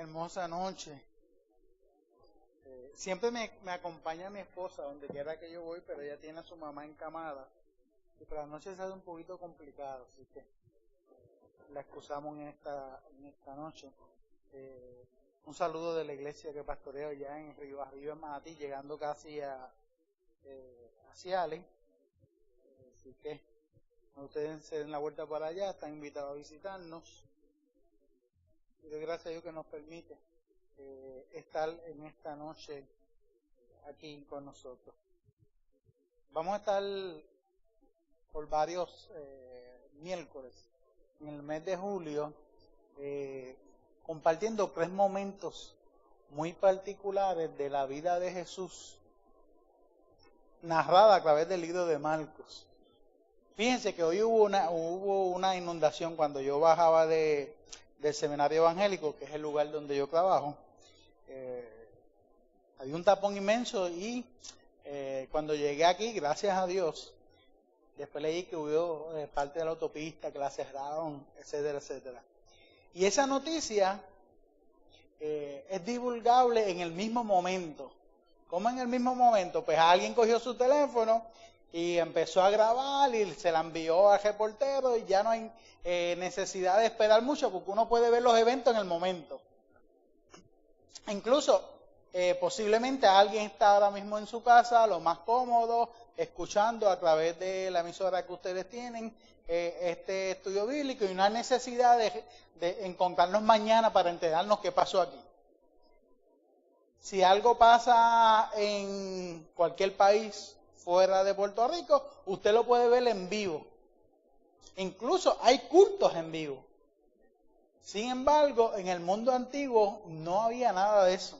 hermosa noche. Siempre me acompaña mi esposa donde quiera que yo voy, pero ella tiene a su mamá encamada. Y por la noche se hace un poquito complicado, así que la excusamos en esta noche. Un saludo de la iglesia que pastoreo ya en Río Arriba, en Manatí, llegando casi a Ciales. Así que cuando ustedes se den la vuelta para allá, están invitados a visitarnos. Y doy gracias a Dios que nos permite estar en esta noche aquí con nosotros. Vamos a estar por varios miércoles en el mes de julio compartiendo 3 momentos muy particulares de la vida de Jesús narrada a través del libro de Marcos. Fíjense que hoy hubo una inundación cuando yo bajaba del seminario evangélico, que es el lugar donde yo trabajo. Había un tapón inmenso y cuando llegué aquí, gracias a Dios, después leí que hubo parte de la autopista que la cerraron, etcétera, etcétera. Y esa noticia es divulgable en el mismo momento. ¿Cómo en el mismo momento? Pues alguien cogió su teléfono y empezó a grabar y se la envió al reportero y ya no hay necesidad de esperar mucho porque uno puede ver los eventos en el momento. Incluso posiblemente alguien está ahora mismo en su casa, lo más cómodo, escuchando a través de la emisora que ustedes tienen este estudio bíblico y no hay necesidad de encontrarnos mañana para enterarnos qué pasó aquí. Si algo pasa en cualquier país fuera de Puerto Rico, usted lo puede ver en vivo. Incluso hay cultos en vivo. Sin embargo, en el mundo antiguo no había nada de eso.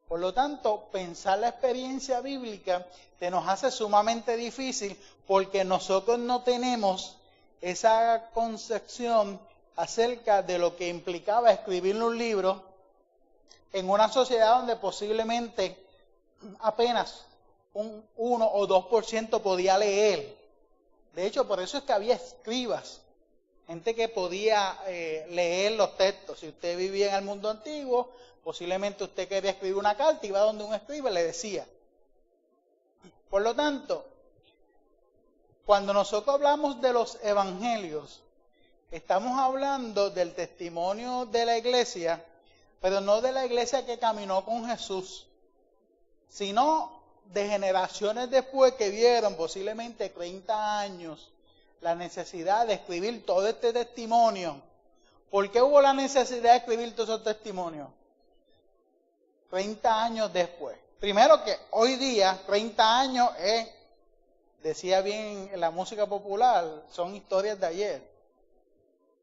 Por lo tanto, pensar la experiencia bíblica se nos hace sumamente difícil porque nosotros no tenemos esa concepción acerca de lo que implicaba escribir un libro en una sociedad donde posiblemente apenas un 1 o 2% podía leer. De hecho, por eso es que había escribas, gente que podía leer los textos. Si usted vivía en el mundo antiguo, posiblemente usted quería escribir una carta y iba donde un escriba y le decía. Por lo tanto, cuando nosotros hablamos de los evangelios, estamos hablando del testimonio de la iglesia, pero no de la iglesia que caminó con Jesús, sino de generaciones después que vieron posiblemente 30 años la necesidad de escribir todo este testimonio. ¿Por qué hubo la necesidad de escribir todos esos testimonios? 30 años después. Primero que hoy día, 30 años decía bien la música popular, son historias de ayer.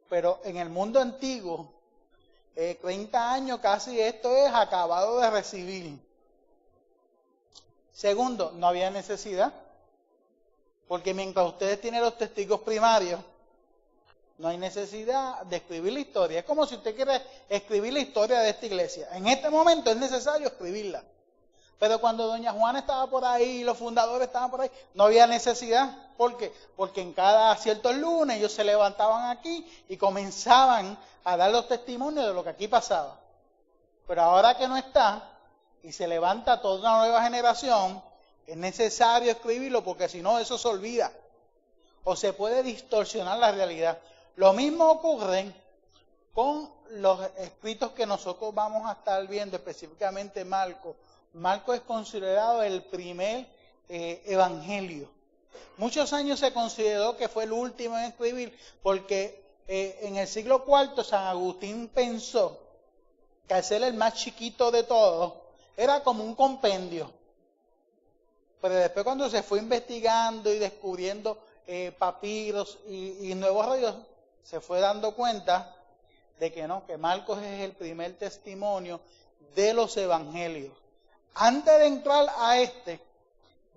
Pero en el mundo antiguo, 30 años casi esto es acabado de recibir. Segundo, no había necesidad, porque mientras ustedes tienen los testigos primarios, no hay necesidad de escribir la historia. Es como si usted quiere escribir la historia de esta iglesia. En este momento es necesario escribirla. Pero cuando doña Juana estaba por ahí, los fundadores estaban por ahí, no había necesidad. ¿Por qué? Porque en cada ciertos lunes ellos se levantaban aquí y comenzaban a dar los testimonios de lo que aquí pasaba. Pero ahora que no está y se levanta toda una nueva generación, es necesario escribirlo porque si no eso se olvida o se puede distorsionar la realidad. Lo mismo ocurre con los escritos que nosotros vamos a estar viendo, específicamente Marcos. Marcos es considerado el primer evangelio. Muchos años se consideró que fue el último en escribir porque en el siglo IV San Agustín pensó que al ser el más chiquito de todos, era como un compendio. Pero después cuando se fue investigando y descubriendo papiros y nuevos rollos, se fue dando cuenta de que no, que Marcos es el primer testimonio de los evangelios. Antes de entrar a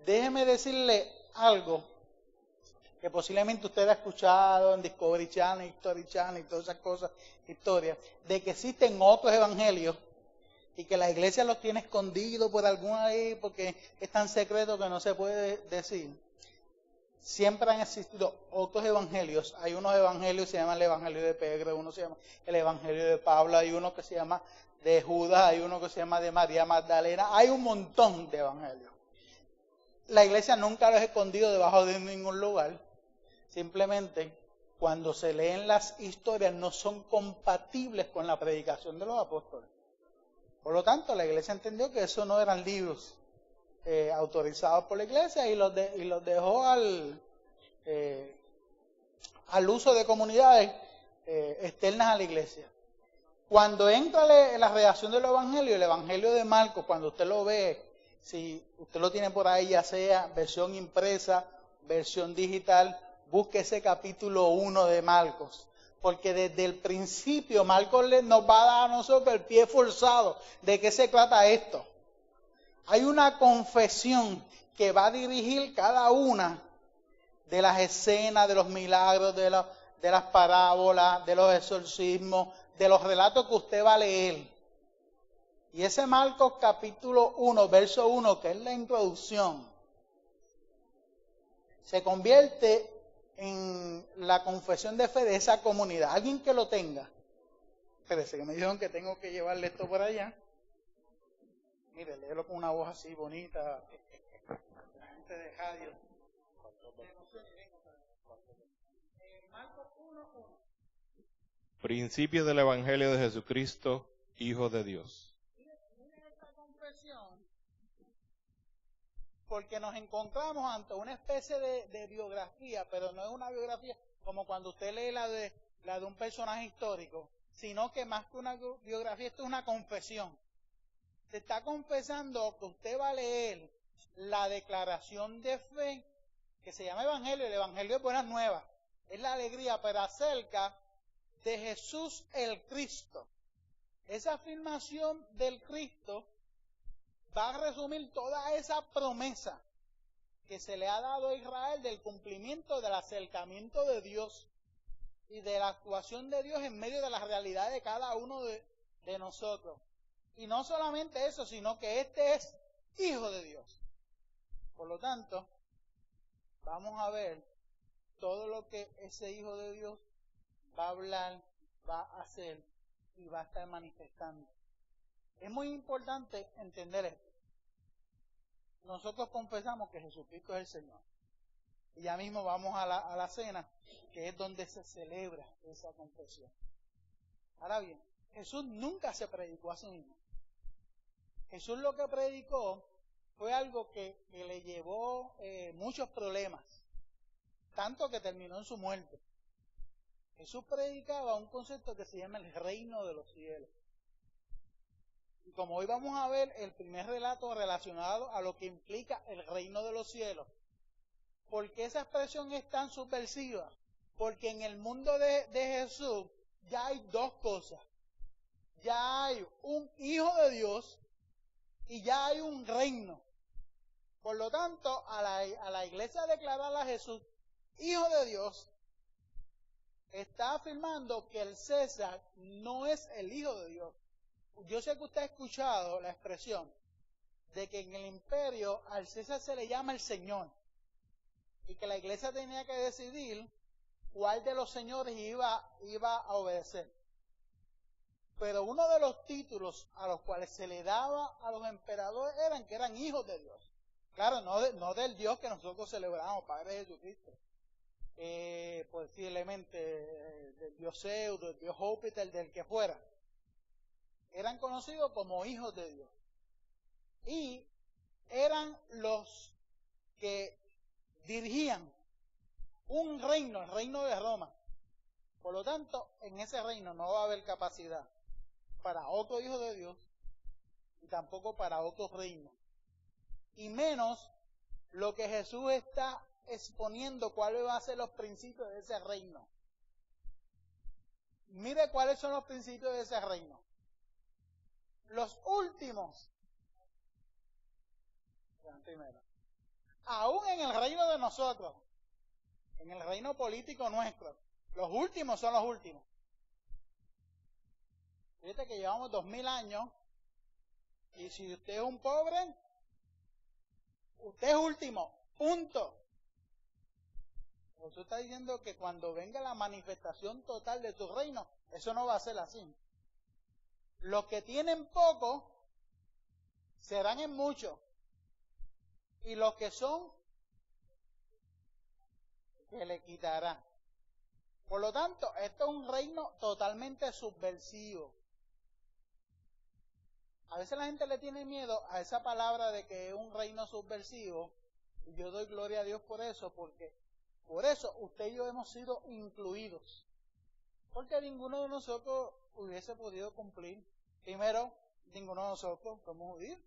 déjeme decirle algo que posiblemente usted ha escuchado en Discovery Channel, History Channel y todas esas cosas, historias, de que existen otros evangelios y que la iglesia los tiene escondidos por alguna ahí porque es tan secreto que no se puede decir. siempre han existido otros evangelios. Hay unos evangelios que se llaman el Evangelio de Pedro, uno se llama el Evangelio de Pablo, hay uno que se llama de Judas, hay uno que se llama de María Magdalena, hay un montón de evangelios. La iglesia nunca los ha escondido debajo de ningún lugar, simplemente cuando se leen las historias no son compatibles con la predicación de los apóstoles. Por lo tanto, la iglesia entendió que eso no eran libros autorizados por la iglesia y los dejó al uso de comunidades externas a la iglesia. Cuando entra la redacción del evangelio, el evangelio de Marcos, cuando usted lo ve, si usted lo tiene por ahí, ya sea versión impresa, versión digital, busque ese capítulo 1 de Marcos. Porque desde el principio Marcos nos va a dar a nosotros el pie forzado de qué se trata esto. Hay una confesión que va a dirigir cada una de las escenas, de los milagros, de las parábolas, de los exorcismos, de los relatos que usted va a leer. Y ese Marcos capítulo 1, verso 1, que es la introducción, se convierte en la confesión de fe de esa comunidad. Alguien que lo tenga. Espérese, que me dijeron que tengo que llevarle esto por allá. Mire, léelo con una voz así bonita. La gente de radio. Marcos 1:1. Principio del Evangelio de Jesucristo, Hijo de Dios. Miren esta confesión, porque nos encontramos ante una especie de biografía, pero no es una biografía como cuando usted lee la de un personaje histórico, sino que más que una biografía, esto es una confesión. Se está confesando que usted va a leer la declaración de fe, que se llama Evangelio. El Evangelio es buenas nuevas, es la alegría, pero acerca de Jesús el Cristo. Esa afirmación del Cristo va a resumir toda esa promesa que se le ha dado a Israel del cumplimiento del acercamiento de Dios y de la actuación de Dios en medio de las realidades de cada uno de nosotros. Y no solamente eso, sino que este es Hijo de Dios. Por lo tanto, vamos a ver todo lo que ese Hijo de Dios va a hablar, va a hacer y va a estar manifestando. Es muy importante entender esto. Nosotros confesamos que Jesucristo es el Señor. Y ya mismo vamos a la cena, que es donde se celebra esa confesión. Ahora bien, Jesús nunca se predicó a sí mismo. Jesús lo que predicó fue algo que le llevó muchos problemas, tanto que terminó en su muerte. Jesús predicaba un concepto que se llama el reino de los cielos. Y como hoy vamos a ver el primer relato relacionado a lo que implica el reino de los cielos, ¿por qué esa expresión es tan subversiva? Porque en el mundo de Jesús ya hay dos cosas. Ya hay un Hijo de Dios y ya hay un reino. Por lo tanto, a la iglesia declarar a Jesús Hijo de Dios, está afirmando que el César no es el Hijo de Dios. Yo sé que usted ha escuchado la expresión de que en el imperio al César se le llama el Señor y que la iglesia tenía que decidir cuál de los señores iba a obedecer. Pero uno de los títulos a los cuales se le daba a los emperadores eran que eran hijos de Dios. Claro, no del Dios que nosotros celebramos, Padre Jesucristo. Posiblemente del Dios Zeus, del Dios Júpiter, del que fuera. Eran conocidos como hijos de Dios. Y eran los que dirigían un reino, el reino de Roma. Por lo tanto, en ese reino no va a haber capacidad para otro hijo de Dios y tampoco para otro reino. Y menos lo que Jesús está exponiendo, cuáles van a ser los principios de ese reino. Mire cuáles son los principios de ese reino. Los últimos, aún en el reino de nosotros, en el reino político nuestro, los últimos son los últimos. Fíjate que llevamos 2000 años y si usted es un pobre, usted es último, punto. Jesús está diciendo que cuando venga la manifestación total de tu reino, eso no va a ser así. Los que tienen poco serán en mucho. Y los que son, que le quitará. Por lo tanto, esto es un reino totalmente subversivo. A veces la gente le tiene miedo a esa palabra de que es un reino subversivo. Y yo doy gloria a Dios por eso, porque por eso usted y yo hemos sido incluidos. Porque ninguno de nosotros hubiese podido cumplir. Primero, ninguno de nosotros somos judíos.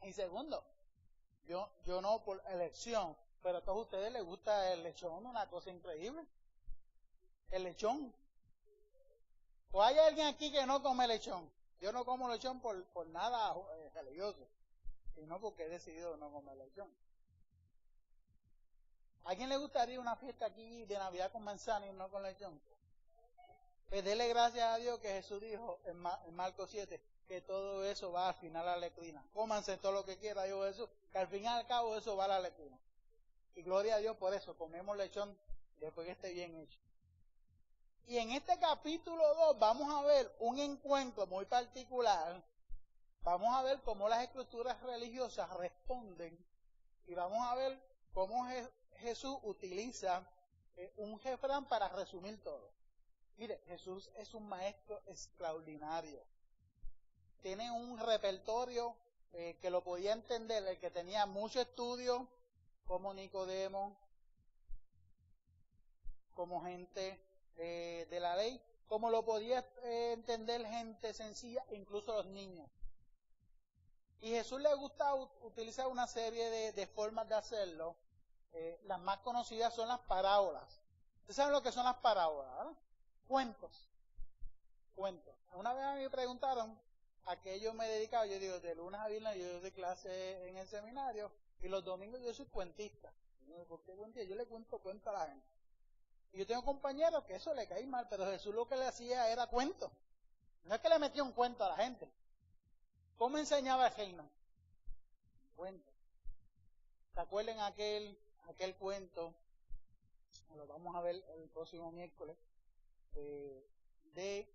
Y segundo, yo no por elección, pero a todos ustedes les gusta el lechón, una cosa increíble. El lechón. ¿O hay alguien aquí que no come lechón? Yo no como lechón por nada religioso, sino porque he decidido no comer lechón. ¿A quién le gustaría una fiesta aquí de Navidad con manzana y no con lechón? Pues dele gracias a Dios que Jesús dijo en Marcos 7 que todo eso va al final a la letrina. Cómanse todo lo que quiera, dijo Jesús, que al fin y al cabo eso va a la letrina. Y gloria a Dios por eso, comemos lechón después que esté bien hecho. Y en este capítulo 2 vamos a ver un encuentro muy particular. Vamos a ver cómo las estructuras religiosas responden. Y vamos a ver cómo Jesús utiliza un refrán para resumir todo. Mire, Jesús es un maestro extraordinario. Tiene un repertorio que lo podía entender el que tenía mucho estudio, como Nicodemo, como gente de la ley, como lo podía entender gente sencilla, incluso los niños. Y Jesús le gusta utilizar una serie de formas de hacerlo. Las más conocidas son las parábolas. ¿Ustedes saben lo que son las parábolas, ¿verdad? Cuentos. Una vez a mí me preguntaron a qué yo me dedicaba. Yo digo, de lunes a viernes yo doy clase en el seminario y los domingos yo soy cuentista. ¿Por qué cuentista? Yo le cuento a la gente. Y yo tengo compañeros que eso le cae mal, pero Jesús lo que le hacía era cuento. No es que le metía un cuento a la gente. ¿Cómo enseñaba el reino? Cuento. ¿Se acuerdan aquel cuento? Lo vamos a ver el próximo miércoles. De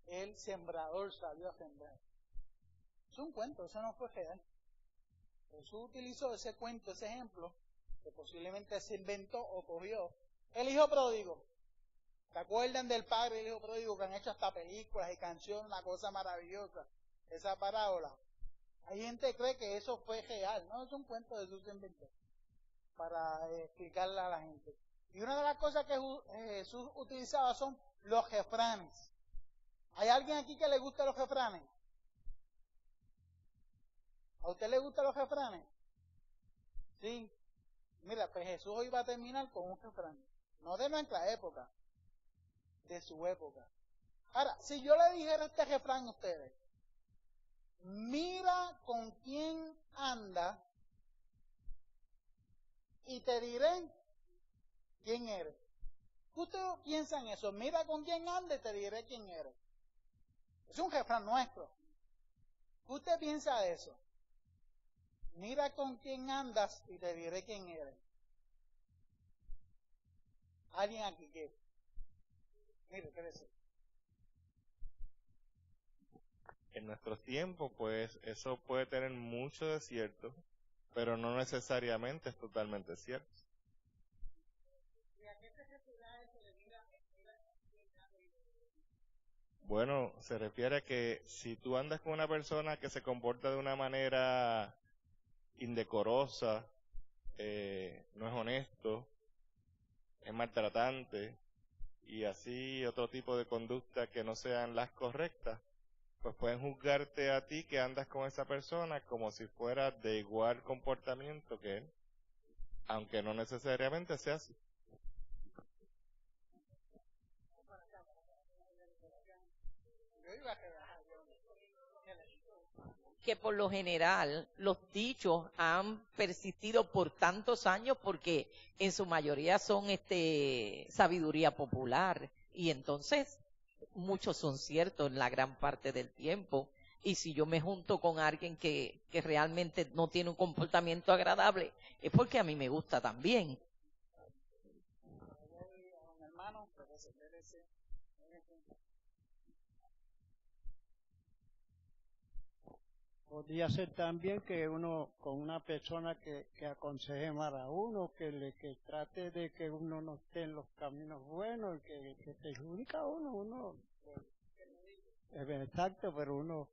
el sembrador salió a sembrar. Es un cuento, eso no fue real. Jesús utilizó ese cuento, ese ejemplo, que posiblemente se inventó o cogió. El hijo pródigo. ¿Se acuerdan del padre y el hijo pródigo que han hecho hasta películas y canciones, una cosa maravillosa? Esa parábola. Hay gente que cree que eso fue real. No, es un cuento de Jesús se inventó para explicarle a la gente. Y una de las cosas que Jesús utilizaba son los refranes. ¿Hay alguien aquí que le gusta los refranes? ¿A usted le gustan los refranes? Sí. Mira, pues Jesús hoy va a terminar con un refrán. No de nuestra época, de su época. Ahora, si yo le dijera este refrán a ustedes, mira con quién anda y te diré quién eres. ¿Ustedes piensan eso? Mira con quién anda y te diré quién eres. Es un refrán nuestro. ¿Usted piensa de eso? Mira con quién andas y te diré quién eres. ¿Alguien aquí que? Mire, ¿qué dice? En nuestros tiempos, pues, eso puede tener mucho de cierto, pero no necesariamente es totalmente cierto. ¿Y a qué se refiere eso de mira? Bueno, se refiere a que si tú andas con una persona que se comporta de una manera indecorosa, no es honesto, es maltratante y así otro tipo de conducta que no sean las correctas, pues pueden juzgarte a ti que andas con esa persona como si fuera de igual comportamiento que él, aunque no necesariamente sea así. Que por lo general los dichos han persistido por tantos años porque en su mayoría son sabiduría popular y entonces muchos son ciertos en la gran parte del tiempo. Y si yo me junto con alguien que realmente no tiene un comportamiento agradable, es porque a mí me gusta también. Podría ser también que uno, con una persona que aconseje mal a uno, que trate de que uno no esté en los caminos buenos, que perjudica a uno, es exacto, pero uno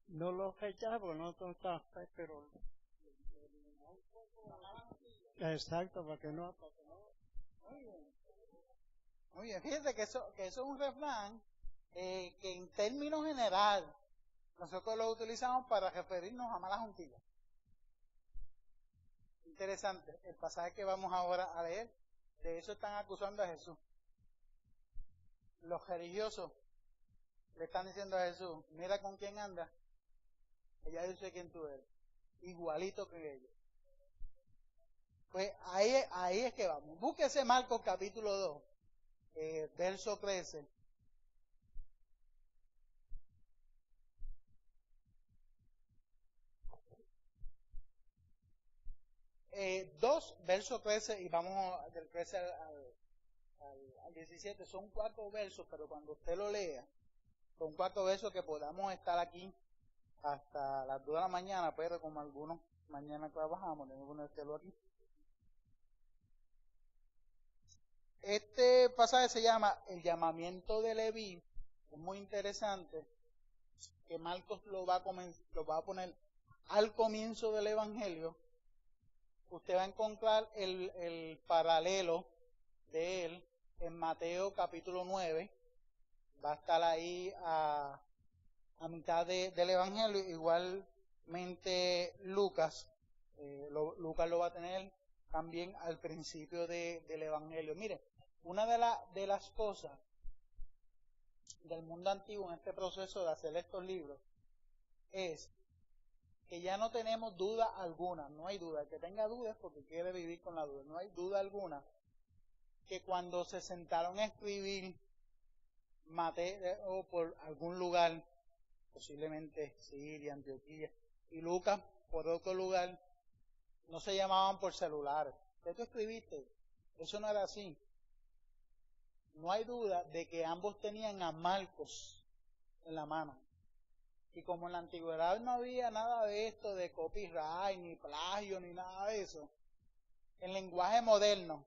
no lo rechaza porque no está, pero exacto, para que no. Muy bien, fíjate que eso es un refrán que en términos general nosotros lo utilizamos para referirnos a malas juntillas. Interesante, el pasaje que vamos ahora a leer, de eso están acusando a Jesús. Los religiosos le están diciendo a Jesús, mira con quién anda, ella dice quién tú eres, igualito que ellos. Pues ahí es que vamos. Búsquese Marcos capítulo 2, verso 13. 2, verso 13, y vamos del 13 al 17, son 4 versos, pero cuando usted lo lea, son 4 versos que podamos estar aquí hasta las 2 de la mañana, pero como algunos mañana trabajamos, tenemos que ponerlo aquí. Este pasaje se llama el llamamiento de Leví, es muy interesante, que Marcos lo va a poner al comienzo del Evangelio. Usted va a encontrar el paralelo de él en Mateo capítulo 9, va a estar ahí a mitad del Evangelio, igualmente Lucas, Lucas lo va a tener también al principio del Evangelio. Mire, una de las cosas del mundo antiguo en este proceso de hacer estos libros es que ya no tenemos duda alguna, no hay duda, el que tenga dudas porque quiere vivir con la duda, no hay duda alguna que cuando se sentaron a escribir Mateo por algún lugar, posiblemente Siria, Antioquía, y Lucas por otro lugar, no se llamaban por celulares. ¿Qué tú escribiste? Eso no era así. No hay duda de que ambos tenían a Marcos en la mano. Y como en la antigüedad no había nada de esto de copyright, ni plagio, ni nada de eso, en lenguaje moderno,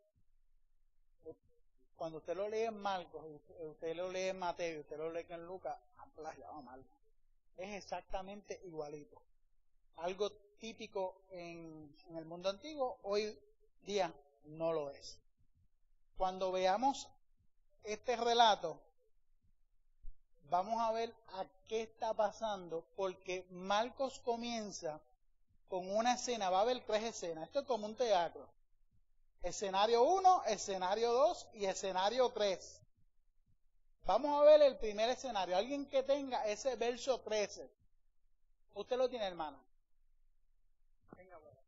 cuando usted lo lee en Marcos, usted lo lee en Mateo, usted lo lee en Lucas, han plagiado a Marcos. Es exactamente igualito. Algo típico en el mundo antiguo, hoy día no lo es. Cuando veamos este relato, vamos a ver a qué está pasando, porque Marcos comienza con una escena, va a haber 3 escenas, esto es como un teatro. Escenario 1, escenario 2 y escenario 3. Vamos a ver el primer escenario, alguien que tenga ese verso 13. Usted lo tiene, hermano. Venga, bueno.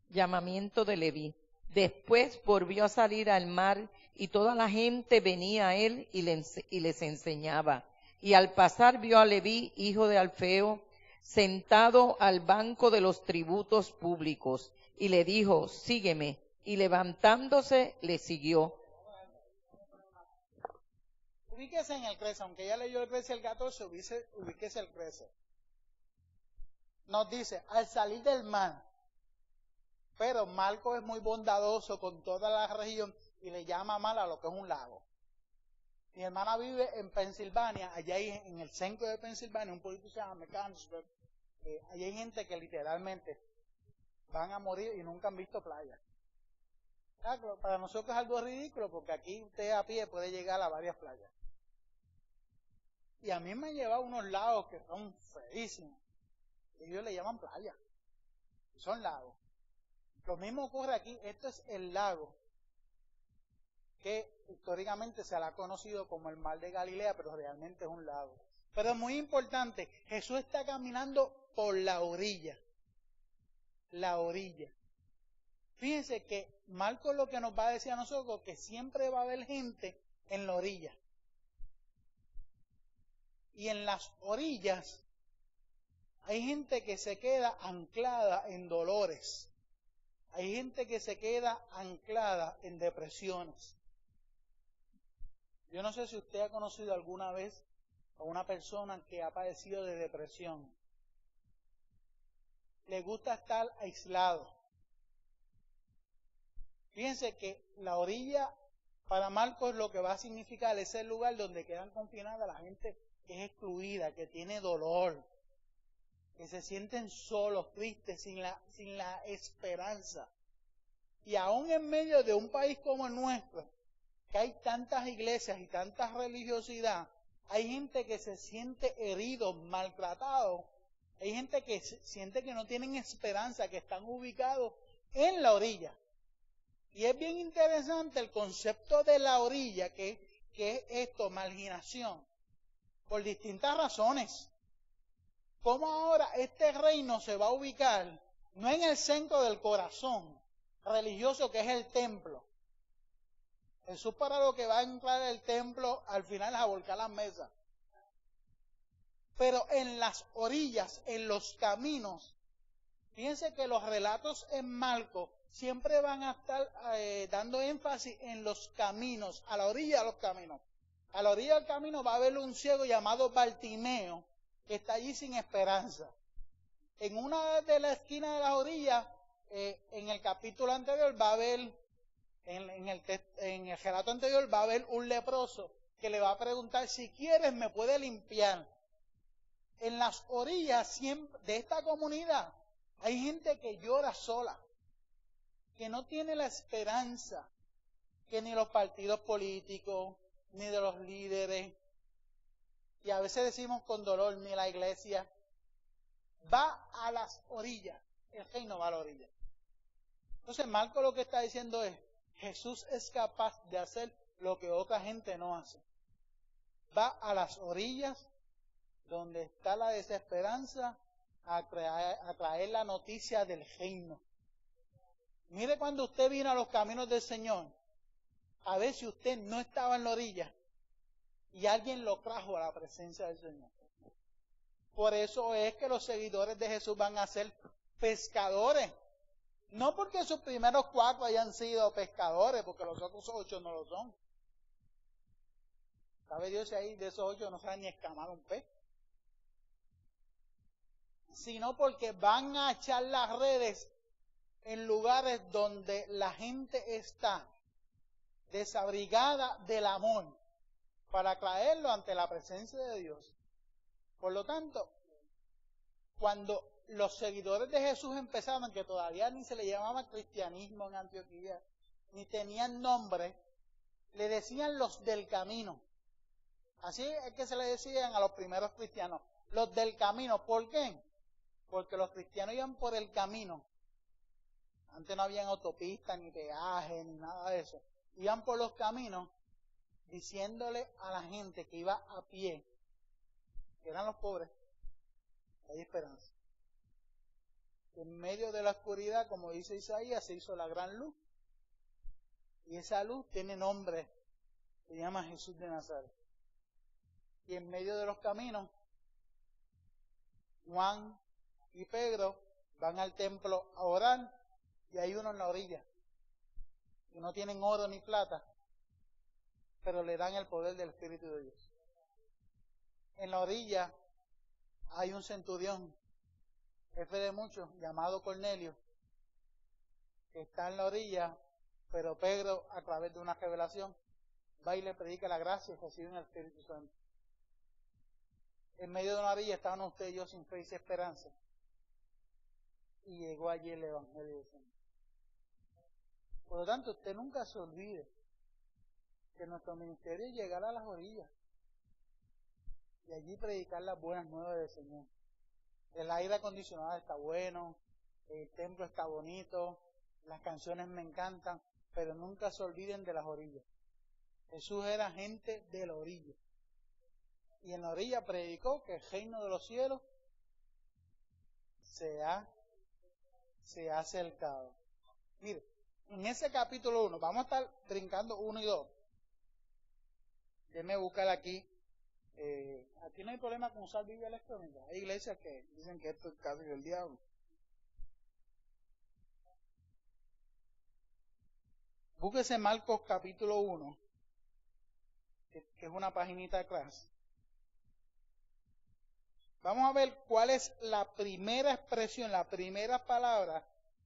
Llamamiento de Leví. Después volvió a salir al mar y toda la gente venía a él y les enseñaba. Y al pasar vio a Leví, hijo de Alfeo, sentado al banco de los tributos públicos, y le dijo, sígueme. Y levantándose le siguió. Ubíquese en el 13, aunque ya leyó el 13 y el 14, ubíquese el 13. Nos dice, al salir del mar, pero Marcos es muy bondadoso con toda la región y le llama mal a lo que es un lago. Mi hermana vive en Pensilvania, allá en el centro de Pensilvania, un pueblito que se llama Mechanicsburg. Allí hay gente que literalmente van a morir y nunca han visto playa. Claro, para nosotros es algo ridículo porque aquí usted a pie puede llegar a varias playas. Y a mí me han llevado unos lagos que son feísimos. Ellos le llaman playa. Y son lagos. Lo mismo ocurre aquí. Esto es el lago que históricamente se le ha conocido como el Mar de Galilea, pero realmente es un lago. Pero es muy importante, Jesús está caminando por la orilla. La orilla. Fíjense que Marcos lo que nos va a decir a nosotros, que siempre va a haber gente en la orilla. Y en las orillas hay gente que se queda anclada en dolores. Hay gente que se queda anclada en depresiones. Yo no sé si usted ha conocido alguna vez a una persona que ha padecido de depresión. Le gusta estar aislado. Fíjense que la orilla para Marcos lo que va a significar es el lugar donde quedan confinadas la gente que es excluida, que tiene dolor, que se sienten solos, tristes, sin la esperanza. Y aún en medio de un país como el nuestro, que hay tantas iglesias y tanta religiosidad, hay gente que se siente herido, maltratado, hay gente que siente que no tienen esperanza, que están ubicados en la orilla. Y es bien interesante el concepto de la orilla, que es esto, marginación, por distintas razones. Cómo ahora este reino se va a ubicar, no en el centro del corazón religioso que es el templo. Jesús para lo que va a entrar el templo al final es a volcar las mesas. Pero en las orillas, en los caminos, fíjense que los relatos en Marcos siempre van a estar dando énfasis en los caminos, a la orilla de los caminos. A la orilla del camino va a haber un ciego llamado Bartimeo, que está allí sin esperanza. En una de las esquinas de las orillas, en el capítulo anterior va a haber, en el relato anterior va a haber un leproso que le va a preguntar, si quieres me puede limpiar. En las orillas de esta comunidad hay gente que llora sola, que no tiene la esperanza que ni los partidos políticos, ni de los líderes, y a veces decimos con dolor, ni la iglesia, va a las orillas, el reino va a la orilla. Entonces Marco lo que está diciendo es, Jesús es capaz de hacer lo que otra gente no hace. Va a las orillas donde está la desesperanza a traer la noticia del reino. Mire cuando usted vino a los caminos del Señor, a ver si usted no estaba en la orilla y alguien lo trajo a la presencia del Señor. Por eso es que los seguidores de Jesús van a ser pescadores. No porque sus primeros 4 hayan sido pescadores, porque los otros 8 no lo son. ¿Sabe Dios si ahí de esos 8 no saben ni escamar un pez? Sino porque van a echar las redes en lugares donde la gente está desabrigada del amor para traerlo ante la presencia de Dios. Por lo tanto, cuando los seguidores de Jesús empezaron, que todavía ni se le llamaba cristianismo en Antioquía, ni tenían nombre, le decían los del camino. Así es que se le decían a los primeros cristianos, los del camino. ¿Por qué? Porque los cristianos iban por el camino. Antes no habían autopistas, ni peajes, ni nada de eso. Iban por los caminos diciéndole a la gente que iba a pie, que eran los pobres, hay esperanza. En medio de la oscuridad, como dice Isaías, se hizo la gran luz. Y esa luz tiene nombre, se llama Jesús de Nazaret. Y en medio de los caminos, Juan y Pedro van al templo a orar y hay uno en la orilla, que no tienen oro ni plata, pero le dan el poder del Espíritu de Dios. En la orilla hay un centurión, jefe de muchos, llamado Cornelio, que está en la orilla, pero Pedro, a través de una revelación, va y le predica la gracia y reciben el Espíritu Santo. En medio de una orilla estaban usted y yo sin fe y sin esperanza. Y llegó allí el Evangelio del Señor. Por lo tanto, usted nunca se olvide que nuestro ministerio es llegar a las orillas y allí predicar las buenas nuevas del Señor. El aire acondicionado está bueno, el templo está bonito, las canciones me encantan, pero nunca se olviden de las orillas. Jesús era gente de la orilla. Y en la orilla predicó que el reino de los cielos se ha acercado. Mire, en ese capítulo 1, vamos a estar brincando 1 y 2. Déjenme buscar aquí Aquí no hay problema con usar Biblia electrónica. Hay iglesias que dicen que esto es casi del diablo. Búsquese Marcos capítulo 1, que es una paginita de clase. Vamos a ver cuál es la primera expresión, la primera palabra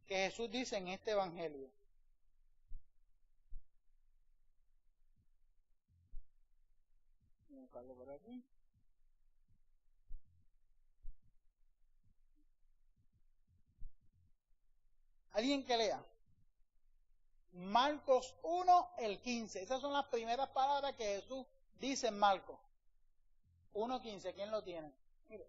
que Jesús dice en este evangelio. Voy a buscarlo por aquí. ¿Alguien que lea? Marcos 1, el 15. Esas son las primeras palabras que Jesús dice en Marcos 1:15. ¿Quién lo tiene? Mire.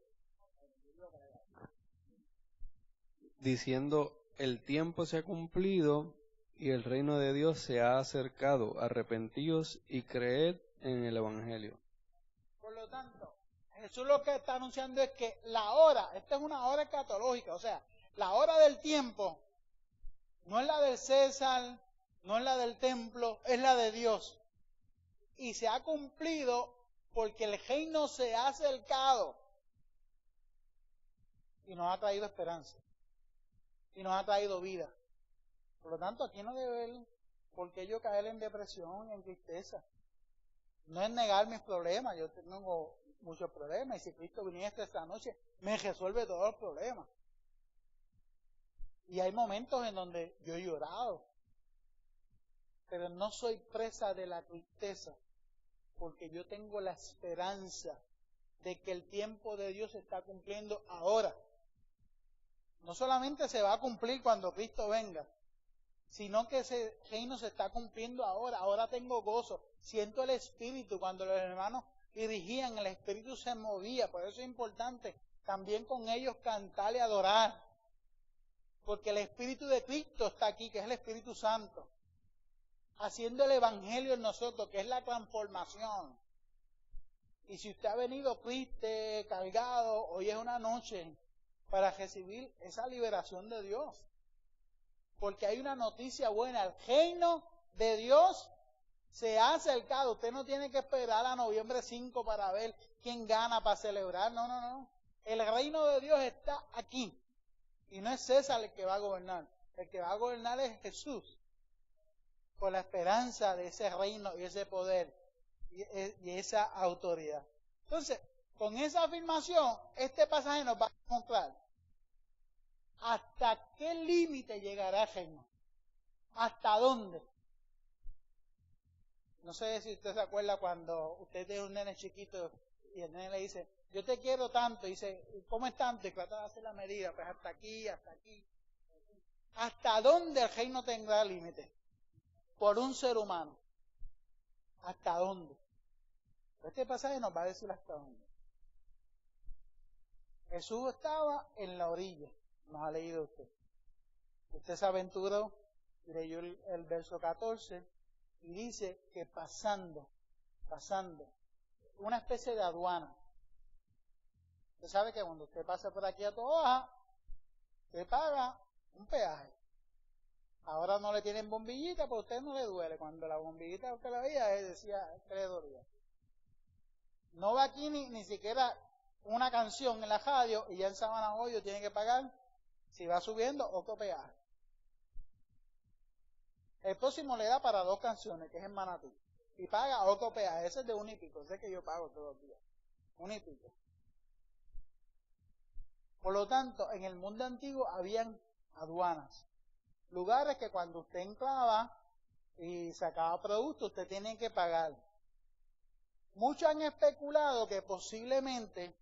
Diciendo, el tiempo se ha cumplido y el reino de Dios se ha acercado. Arrepentíos y creed en el Evangelio. Por lo tanto, Jesús lo que está anunciando es que la hora, esta es una hora escatológica, o sea, la hora del tiempo no es la del César, no es la del templo, es la de Dios. Y se ha cumplido porque el reino se ha acercado y nos ha traído esperanza y nos ha traído vida. Por lo tanto, aquí no debe haber por qué yo caer en depresión, en tristeza. No es negar mis problemas, yo tengo muchos problemas y si Cristo viniese esta noche me resuelve todos los problemas. Y hay momentos en donde yo he llorado, pero no soy presa de la tristeza, porque yo tengo la esperanza de que el tiempo de Dios se está cumpliendo ahora. No solamente se va a cumplir cuando Cristo venga, sino que ese reino se está cumpliendo ahora. Ahora tengo gozo, siento el Espíritu. Cuando los hermanos dirigían, el Espíritu se movía. Por eso es importante también con ellos cantar y adorar, porque el Espíritu de Cristo está aquí, que es el Espíritu Santo, haciendo el Evangelio en nosotros, que es la transformación. Y si usted ha venido triste, cargado, hoy es una noche para recibir esa liberación de Dios. Porque hay una noticia buena, el reino de Dios se ha acercado. Usted no tiene que esperar a noviembre 5 para ver quién gana para celebrar, no. El reino de Dios está aquí. Y no es César el que va a gobernar, el que va a gobernar es Jesús, por la esperanza de ese reino y ese poder y esa autoridad. Entonces, con esa afirmación, este pasaje nos va a mostrar hasta qué límite llegará el reino, hasta dónde. No sé si usted se acuerda cuando usted tiene un nene chiquito y el nene le dice, yo te quiero tanto, y dice, ¿cómo es tanto? Y trata de hacer la medida, pues hasta aquí, hasta aquí. ¿Hasta dónde el reino tendrá límite? Por un ser humano. ¿Hasta dónde? Este pasaje nos va a decir hasta dónde. Jesús estaba en la orilla, nos ha leído usted. Usted se aventuró, y leyó el verso 14, y dice que pasando, una especie de aduana. Usted sabe que cuando usted pasa por aquí a toda baja, usted paga un peaje. Ahora no le tienen bombillita, pero a usted no le duele. Cuando la bombillita usted la veía, decía que le dolía. No va aquí ni siquiera una canción en la radio y ya en Sabana Hoyo tiene que pagar, si va subiendo, otro peaje. El próximo le da para 2 canciones, que es en Manatí, y paga otro peaje. Ese es de 1 y pico, ese que yo pago todos los días. 1 y pico. Por lo tanto, en el mundo antiguo habían aduanas, lugares que cuando usted entraba y sacaba productos, usted tiene que pagar. Muchos han especulado que posiblemente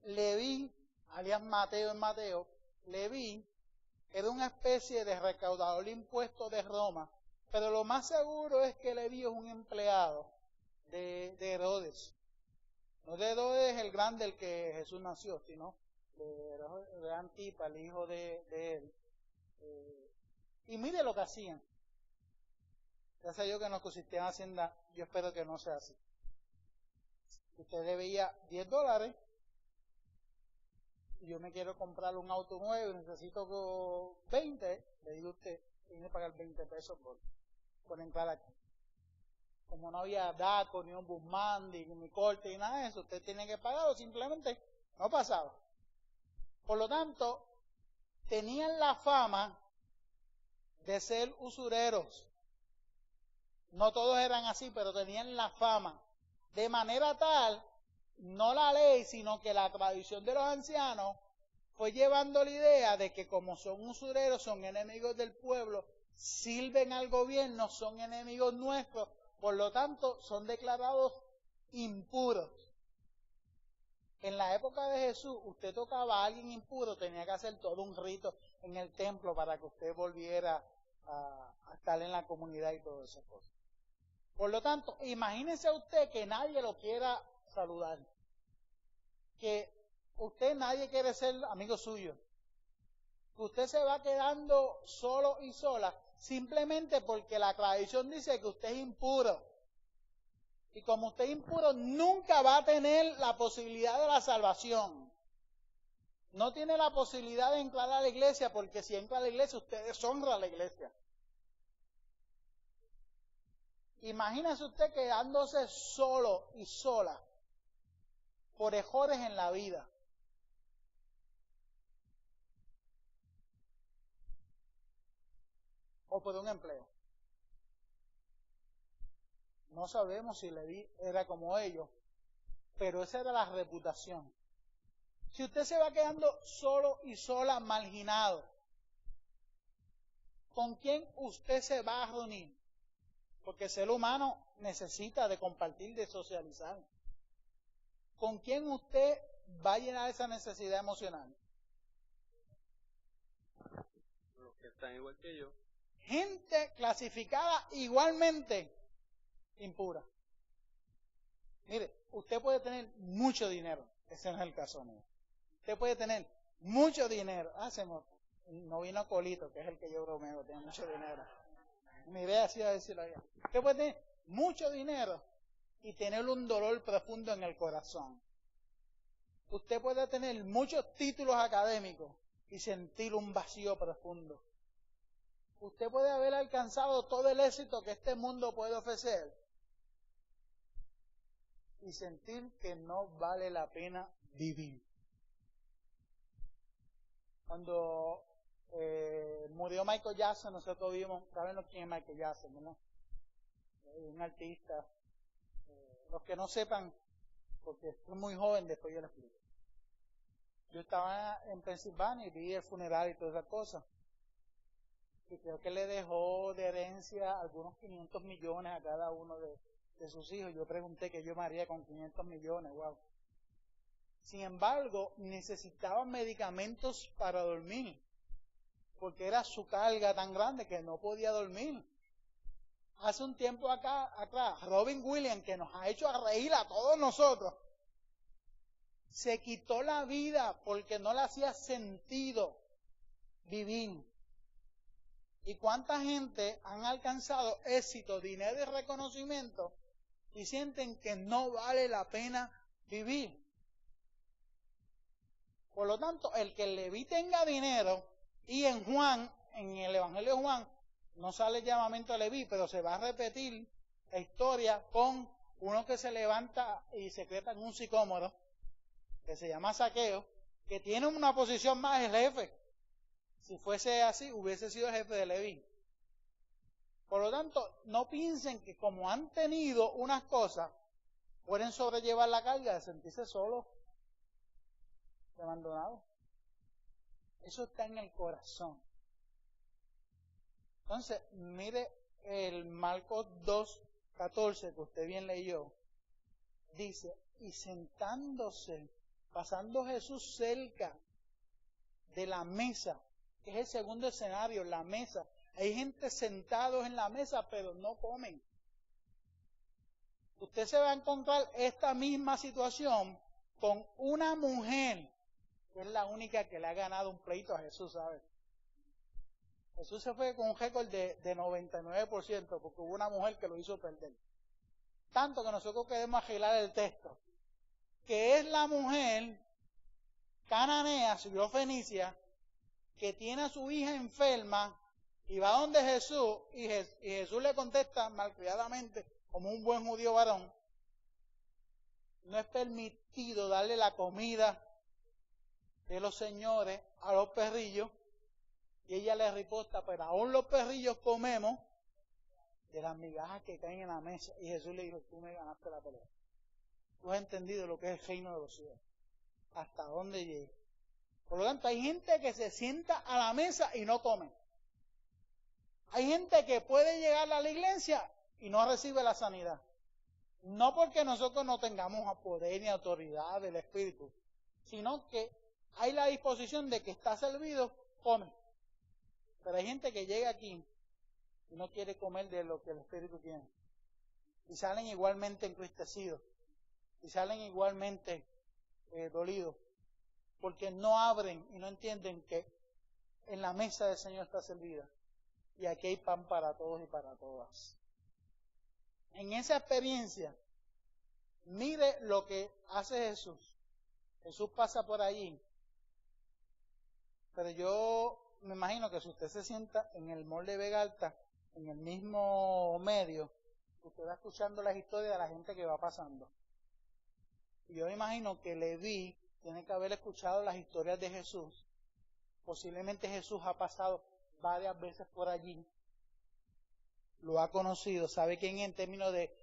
Leví, alias Mateo en Mateo, Leví era una especie de recaudador de impuestos de Roma, pero lo más seguro es que Leví es un empleado de Herodes. No de Herodes el grande, el que Jesús nació, sino de Antipa, el hijo de él. Y mire lo que hacían. Ya sé yo que en los ecosistemas de Hacienda, yo espero que no sea así. Usted debía $10 y yo me quiero comprar un auto nuevo y necesito 20, le digo a usted, tiene que pagar 20 pesos por entrar aquí. como no había DACO, ni ombudsman, ni corte, ni nada de eso, usted tenía que pagar o simplemente no pasaba. Por lo tanto, tenían la fama de ser usureros. No todos eran así, pero tenían la fama. De manera tal, no la ley, sino que la tradición de los ancianos fue llevando la idea de que como son usureros, son enemigos del pueblo, sirven al gobierno, son enemigos nuestros, por lo tanto son declarados impuros. En la época de Jesús, usted tocaba a alguien impuro, tenía que hacer todo un rito en el templo para que usted volviera a estar en la comunidad y todas esas cosas. Por lo tanto, imagínese usted que nadie lo quiera saludar, que nadie quiere ser amigo suyo, que usted se va quedando solo y sola simplemente porque la tradición dice que usted es impuro. Y como usted es impuro, nunca va a tener la posibilidad de la salvación. No tiene la posibilidad de entrar a la iglesia, porque si entra a la iglesia, usted deshonra a la iglesia. Imagínese usted quedándose solo y sola por errores en la vida. O por un empleo. No sabemos si Leví era como ellos, pero esa era la reputación. Si usted se va quedando solo y sola, marginado, ¿con quién usted se va a reunir? Porque el ser humano necesita de compartir, de socializar. ¿Con quién usted va a llenar esa necesidad emocional? Los que están igual que yo. Gente clasificada igualmente impura. Mire, usted puede tener mucho dinero, ese no es el caso mío. Usted puede tener mucho dinero. No vino Colito, que es el que yo bromeo, tiene mucho dinero. Mi idea ha sido decirlo allá. Usted puede tener mucho dinero y tener un dolor profundo en el corazón. Usted puede tener muchos títulos académicos y sentir un vacío profundo. Usted puede haber alcanzado todo el éxito que este mundo puede ofrecer y sentir que no vale la pena vivir. Cuando murió Michael Jackson, nosotros vimos, ¿saben quién es Michael Jackson, no? Un artista. Los que no sepan, porque estoy muy joven, después yo les explico. Yo estaba en Pensilvania y vi el funeral y todas esas cosas. Y creo que le dejó de herencia algunos 500 millones a cada uno de sus hijos. Yo pregunté qué yo me haría con 500 millones, wow. Sin embargo, necesitaban medicamentos para dormir, porque era su carga tan grande que no podía dormir. Hace un tiempo atrás, Robin Williams, que nos ha hecho reír a todos nosotros, se quitó la vida porque no le hacía sentido vivir. ¿Y cuánta gente han alcanzado éxito, dinero y reconocimiento y sienten que no vale la pena vivir? Por lo tanto, el que el Leví tenga dinero, y en el Evangelio de Juan, no sale el llamamiento a Leví, pero se va a repetir la historia con uno que se levanta y se secreta en un sicómoro, que se llama Zaqueo, que tiene una posición más el jefe. Si fuese así, hubiese sido el jefe de Leví. Por lo tanto, no piensen que como han tenido unas cosas, pueden sobrellevar la carga de sentirse solos, de abandonados. Eso está en el corazón. Entonces, mire el Marcos 2:14 que usted bien leyó. Dice, y sentándose, pasando Jesús cerca de la mesa, que es el segundo escenario, la mesa. Hay gente sentados en la mesa, pero no comen. Usted se va a encontrar esta misma situación con una mujer, que es la única que le ha ganado un pleito a Jesús, ¿sabe? Jesús se fue con un récord de 99%, porque hubo una mujer que lo hizo perder. Tanto que nosotros queremos arreglar el texto, que es la mujer cananea, sirofenicia, que tiene a su hija enferma Y va donde Jesús, y Jesús le contesta malcriadamente, como un buen judío varón, no es permitido darle la comida de los señores a los perrillos. Y ella le riposta, pero aún los perrillos comemos de las migajas que caen en la mesa. Y Jesús le dijo, tú me ganaste la pelea. Tú has entendido lo que es el reino de los cielos. Hasta dónde llega. Por lo tanto, hay gente que se sienta a la mesa y no come. Hay gente que puede llegar a la iglesia y no recibe la sanidad. No porque nosotros no tengamos poder ni autoridad del Espíritu, sino que hay la disposición de que está servido, come. Pero hay gente que llega aquí y no quiere comer de lo que el Espíritu tiene. Y salen igualmente entristecidos. Y salen igualmente dolidos. Porque no abren y no entienden que en la mesa del Señor está servida. Y aquí hay pan para todos y para todas. En esa experiencia, mire lo que hace Jesús. Jesús pasa por allí. Pero yo me imagino que si usted se sienta en el mall de Vega Alta, en el mismo medio, usted va escuchando las historias de la gente que va pasando. Y yo me imagino que Leví tiene que haber escuchado las historias de Jesús. Posiblemente Jesús ha pasado varias veces por allí. Lo ha conocido, sabe quién es en términos de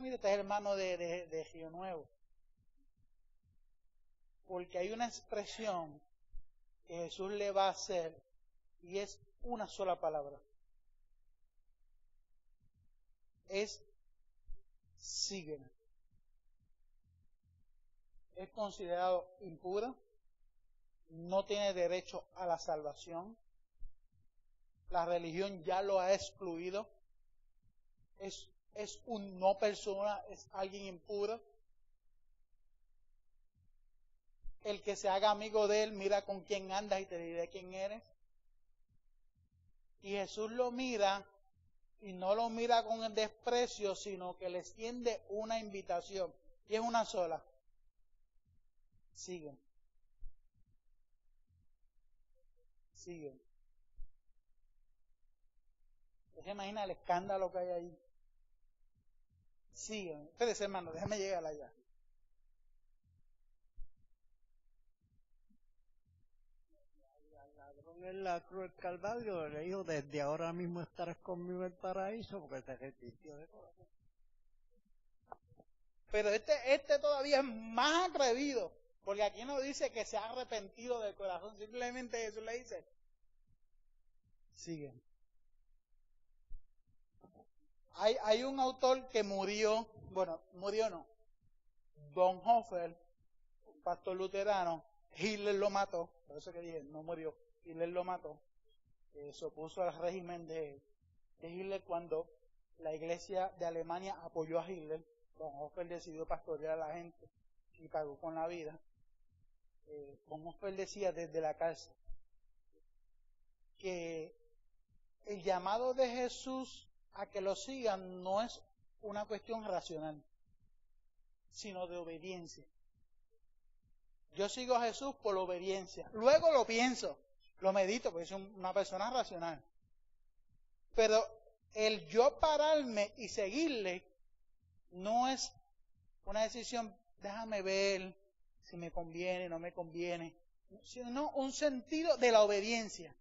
mire, este es hermano de Río Nuevo. Porque hay una expresión que Jesús le va a hacer y es una sola palabra. Es sígueme. Es considerado impuro, no tiene derecho a la salvación, la religión ya lo ha excluido, es un no persona, es alguien impuro. El que se haga amigo de él, mira con quién andas y te diré quién eres. Y Jesús lo mira y no lo mira con el desprecio, sino que le extiende una invitación. Y es una sola. Siguen. Siguen. ¿Se imagina el escándalo que hay ahí? Siguen. Espérese, hermano, déjame llegar allá. Al ladrón en la cruz del Calvario le dijo, desde ahora mismo estarás conmigo en el paraíso, porque se arrepintió de corazón. Pero este todavía es más atrevido, porque aquí no dice que se ha arrepentido del corazón, simplemente Jesús le dice, sigue. Hay un autor que murió no, Bonhoeffer, un pastor luterano, Hitler lo mató, por eso que dije, no murió, Hitler lo mató, se opuso al régimen de Hitler cuando la iglesia de Alemania apoyó a Hitler. Bonhoeffer decidió pastorear a la gente y pagó con la vida. Bonhoeffer decía desde la cárcel que el llamado de Jesús a que lo sigan no es una cuestión racional, sino de obediencia. Yo sigo a Jesús por la obediencia. Luego lo pienso, lo medito, porque soy una persona racional. Pero el yo pararme y seguirle no es una decisión, déjame ver si me conviene, no me conviene, sino un sentido de la obediencia.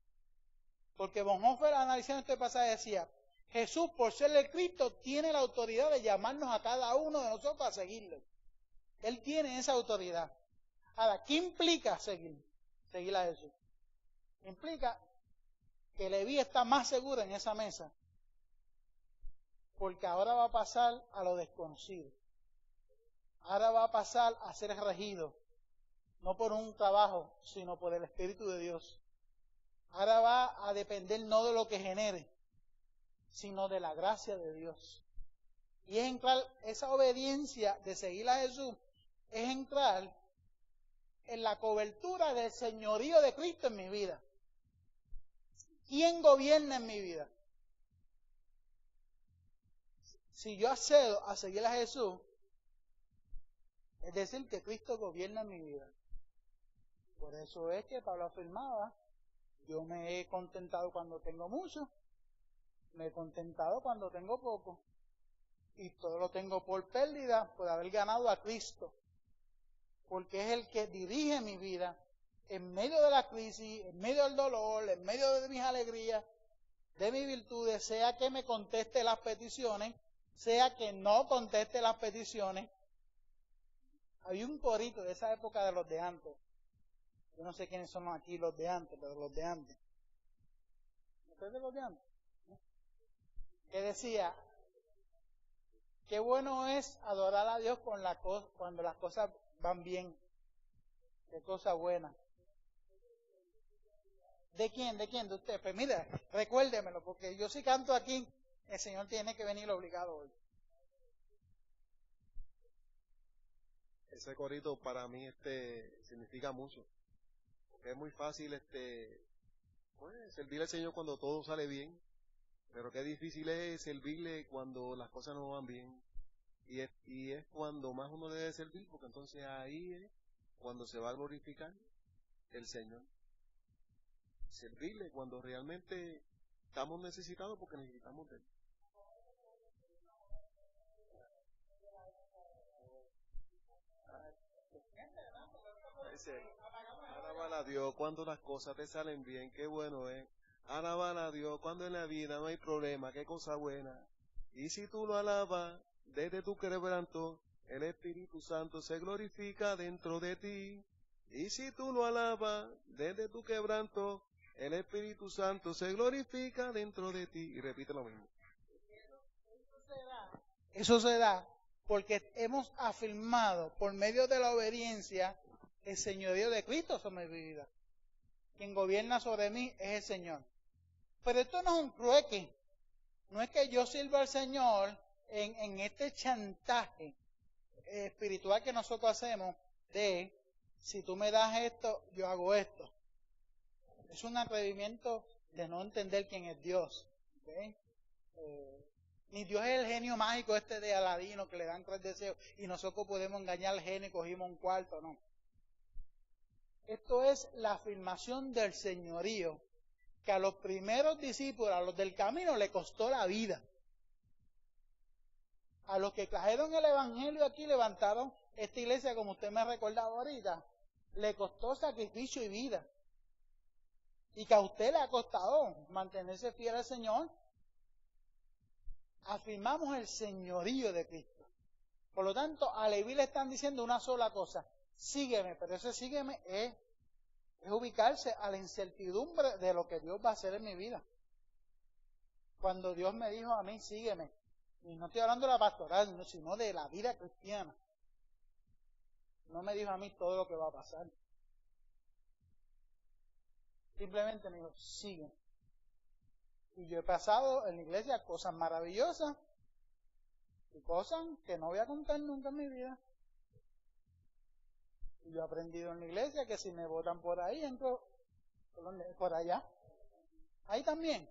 Porque Bonhoeffer, analizando este pasaje, decía, Jesús, por ser el Cristo, tiene la autoridad de llamarnos a cada uno de nosotros a seguirle. Él tiene esa autoridad. Ahora, ¿qué implica seguir a Jesús? Implica que Leví está más seguro en esa mesa, porque ahora va a pasar a lo desconocido. Ahora va a pasar a ser regido, no por un trabajo, sino por el Espíritu de Dios. Ahora va a depender no de lo que genere, sino de la gracia de Dios. Y es entrar, esa obediencia de seguir a Jesús, es entrar en la cobertura del señorío de Cristo en mi vida. ¿Quién gobierna en mi vida? Si yo accedo a seguir a Jesús, es decir, que Cristo gobierna en mi vida. Por eso es que Pablo afirmaba, yo me he contentado cuando tengo mucho Me he contentado cuando tengo poco. Y todo lo tengo por pérdida, por haber ganado a Cristo. Porque es el que dirige mi vida en medio de la crisis, en medio del dolor, en medio de mis alegrías, de mis virtudes, sea que me conteste las peticiones, sea que no conteste las peticiones. Había un corito de esa época de los de antes. Yo no sé quiénes son aquí los de antes, pero los de antes. ¿Ustedes de los de antes? ¿No? Que decía, qué bueno es adorar a Dios cuando las cosas van bien. Qué cosa buena. ¿De quién? ¿De quién? ¿De usted? Pues mira, recuérdemelo, porque yo si canto aquí, el Señor tiene que venir obligado hoy. Ese corito para mí significa mucho, porque es muy fácil pues, servir al Señor cuando todo sale bien, pero qué difícil es servirle cuando las cosas no van bien, y es cuando más uno debe servir, porque entonces ahí es cuando se va a glorificar el Señor. Servirle cuando realmente estamos necesitados, porque necesitamos de Él. Alabar a Dios cuando las cosas te salen bien, qué bueno es. Alabar a Dios cuando en la vida no hay problema, qué cosa buena. Y si tú lo alabas desde tu quebranto, el Espíritu Santo se glorifica dentro de ti. Y si tú lo alabas desde tu quebranto, el Espíritu Santo se glorifica dentro de ti. Y repite lo mismo. Eso se da porque hemos afirmado por medio de la obediencia el señorío de Cristo sobre mi vida. Quien gobierna sobre mí es el Señor. Pero esto no es un trueque. No es que yo sirva al Señor en este chantaje espiritual que nosotros hacemos de, si tú me das esto, yo hago esto. Es un atrevimiento de no entender quién es Dios. ¿Okay? Ni Dios es el genio mágico de Aladino que le dan 3 deseos y nosotros podemos engañar al genio y cogimos un cuarto, no. Esto es la afirmación del señorío que a los primeros discípulos, a los del camino, le costó la vida. A los que trajeron el evangelio aquí, levantaron esta iglesia, como usted me ha recordado ahorita, le costó sacrificio y vida. Y que a usted le ha costado mantenerse fiel al Señor. Afirmamos el señorío de Cristo. Por lo tanto, a Leví le están diciendo una sola cosa: sígueme, pero ese sígueme es ubicarse a la incertidumbre de lo que Dios va a hacer en mi vida. Cuando Dios me dijo a mí, sígueme, y no estoy hablando de la pastoral, sino de la vida cristiana, no me dijo a mí todo lo que va a pasar. Simplemente me dijo, sígueme. Y yo he pasado en la iglesia cosas maravillosas y cosas que no voy a contar nunca en mi vida. Y yo he aprendido en la iglesia que si me botan por ahí, entro por allá. Ahí también.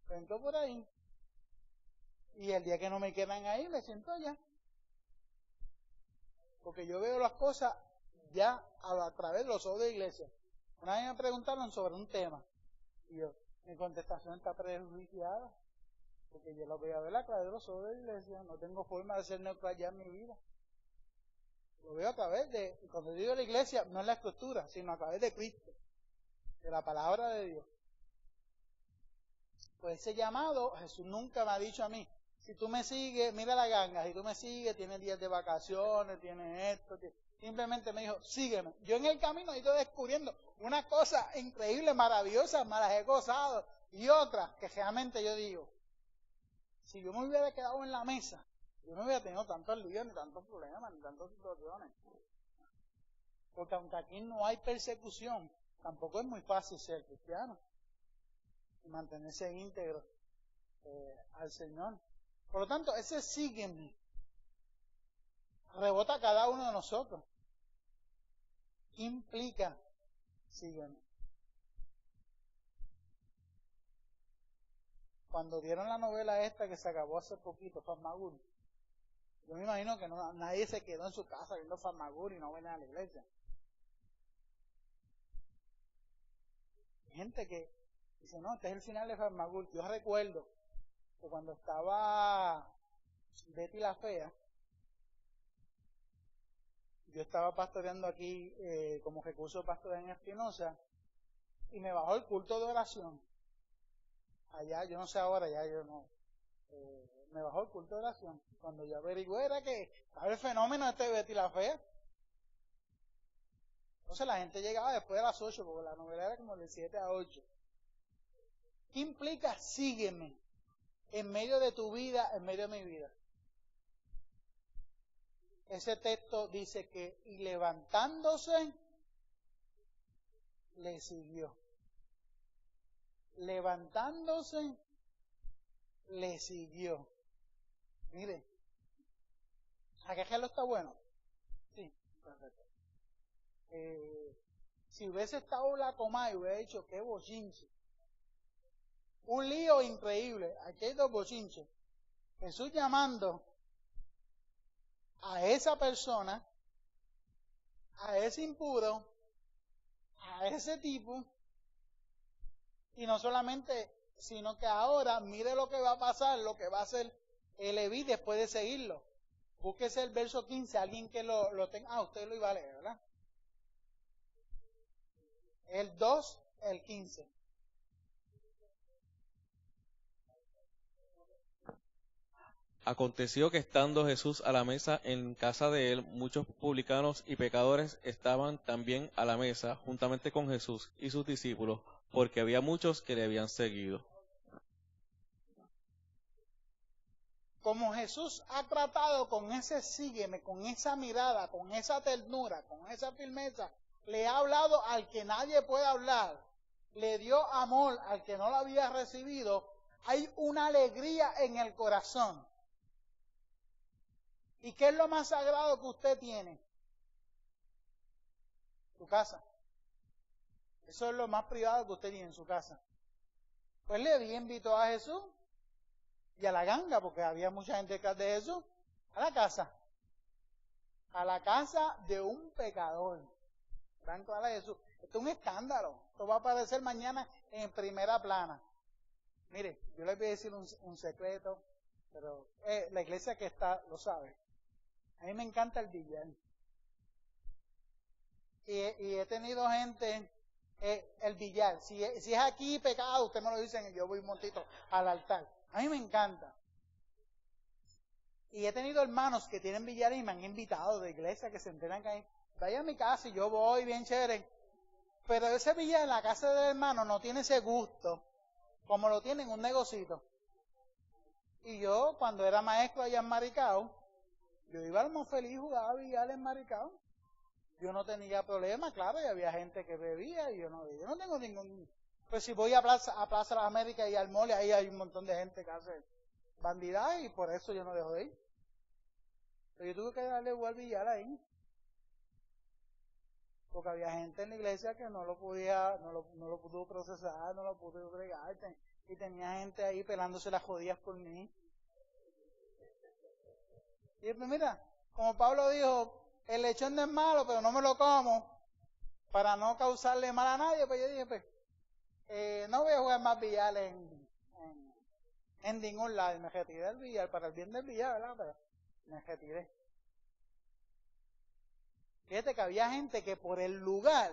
Entro por ahí. Y el día que no me quedan ahí, me siento allá. Porque yo veo las cosas ya a través de los ojos de la iglesia. Una vez me preguntaron sobre un tema. Y yo, mi contestación está prejuiciada. Porque yo lo voy a ver a través de los ojos de la iglesia. No tengo forma de ser neutral ya en mi vida. Lo veo a través de, cuando digo la iglesia, no es la estructura, sino a través de Cristo, de la palabra de Dios. Pues ese llamado, Jesús nunca me ha dicho a mí, si tú me sigues, mira la ganga, si tú me sigues, tienes días de vacaciones, tienes esto, simplemente me dijo, sígueme. Yo en el camino he ido descubriendo una cosa increíble, maravillosa, me las he gozado, y otras que realmente yo digo, si yo me hubiera quedado en la mesa, yo no hubiera tenido tantos líos, ni tantos problemas, ni tantas situaciones. Porque aunque aquí no hay persecución, tampoco es muy fácil ser cristiano y mantenerse íntegro al Señor. Por lo tanto, ese sígueme rebota a cada uno de nosotros. ¿Qué implica sígueme? Cuando dieron la novela esta que se acabó hace poquito, Farmagur, yo me imagino que nadie se quedó en su casa viendo Farmagur y no venía a la iglesia. Hay gente que Dice, no, este es el final de Farmagul. Yo recuerdo que cuando estaba Betty la Fea, yo estaba pastoreando aquí como recurso pastoral en Espinosa, y me bajó el culto de oración. Allá, yo no sé ahora, ya yo no. Me bajó el culto de oración. Cuando yo averigué era que estaba el fenómeno de Betty la Fea. Entonces la gente llegaba después de las 8, porque la novela era como de 7 a 8. ¿Qué implica? Sígueme en medio de tu vida, en medio de mi vida. Ese texto dice que, y levantándose, le siguió. Levantándose, le siguió. Mire, ¿a qué lo está bueno? Sí, perfecto. Si hubiese estado la coma y hubiera dicho, qué bochinche. Un lío increíble. Aquí hay dos bochinches. Jesús llamando a esa persona, a ese impuro, a ese tipo, y no solamente, sino que ahora mire lo que va a pasar, lo que va a hacer el Leví después de seguirlo. Búsquese el verso 15, alguien que lo tenga. Ah, usted lo iba a leer, ¿verdad? El 2, el 15. Aconteció que estando Jesús a la mesa en casa de él, muchos publicanos y pecadores estaban también a la mesa, juntamente con Jesús y sus discípulos, porque había muchos que le habían seguido. Como Jesús ha tratado con ese sígueme, con esa mirada, con esa ternura, con esa firmeza, le ha hablado al que nadie puede hablar, le dio amor al que no lo había recibido, hay una alegría en el corazón. ¿Y qué es lo más sagrado que usted tiene? Su casa. Eso es lo más privado que usted tiene en su casa. Pues Leví invitó a Jesús y a la ganga, porque había mucha gente detrás de Jesús, a la casa. A la casa de un pecador. Van a Jesús. Esto es un escándalo. Esto va a aparecer mañana en primera plana. Mire, yo les voy a decir un secreto, pero la iglesia que está lo sabe. A mí me encanta el billar. Y he tenido gente, el billar. Si es aquí pecado, usted me lo dicen y yo voy un montito al altar. A mí me encanta. Y he tenido hermanos que tienen billar y me han invitado de iglesia que se enteran que hay. Vaya a mi casa y yo voy bien chévere. Pero ese billar en la casa del hermano no tiene ese gusto como lo tiene en un negocito. Y yo, cuando era maestro allá en Maricao, yo iba al Monfeliz y jugaba billar en Maricao. Yo no tenía problema, claro, y había gente que bebía y yo no tengo ningún... Pues si voy a Plaza de las Américas y al mole, ahí hay un montón de gente que hace bandidaje y por eso yo no dejo de ir. Pero yo tuve que darle igual billar ahí. Porque había gente en la iglesia que no lo pudo procesar, no lo pudo bregar, y tenía gente ahí pelándose las jodillas por mí. Y pues mira, como Pablo dijo, el lechón no es malo, pero no me lo como para no causarle mal a nadie, pues yo dije, pues, no voy a jugar más billar en ningún lado. Y me retiré del billar, para el bien del billar, ¿verdad? Pero me retiré. Fíjate que había gente que por el lugar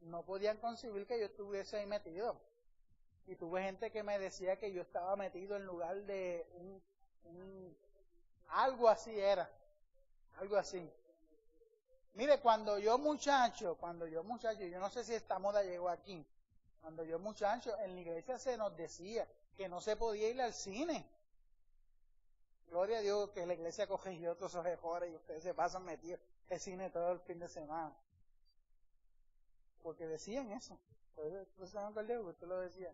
no podían concebir que yo estuviese ahí metido. Y tuve gente que me decía que yo estaba metido en lugar de algo así era. Algo así. Mire, cuando yo muchacho, yo no sé si esta moda llegó aquí. Cuando yo muchacho, en la iglesia se nos decía que no se podía ir al cine. Gloria a Dios que la iglesia cogió otros orejores y ustedes se pasan metidos en el cine todo el fin de semana. Porque decían eso. Entonces se me acordé que usted lo decía.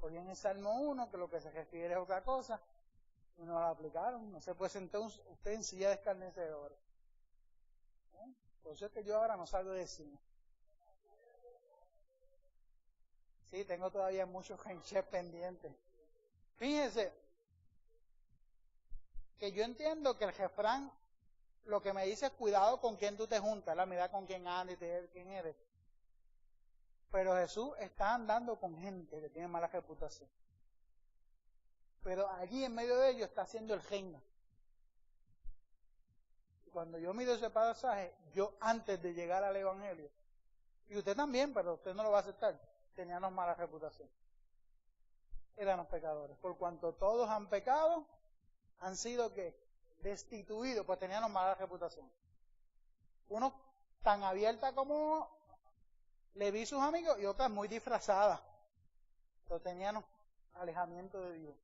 Ponían el Salmo 1, que lo que se refiere a otra cosa, y nos lo aplicaron. No se puede sentar usted en silla de escarnecedores. Por eso es que yo ahora no salgo de cine. Sí, tengo todavía muchos genches pendientes. Fíjense que yo entiendo que el refrán lo que me dice es cuidado con quién tú te juntas, la mira con quién andas y quién eres. Pero Jesús está andando con gente que tiene mala reputación. Pero allí en medio de ellos está haciendo el reino. Y cuando yo miro ese pasaje, yo antes de llegar al Evangelio, y usted también, pero usted no lo va a aceptar, teníamos mala reputación. Éramos pecadores. Por cuanto todos han pecado, han sido ¿qué? Destituidos, pues teníamos mala reputación. Unos tan abierta como Leví y sus amigos, y otras muy disfrazadas. Pero teníamos alejamiento de Dios.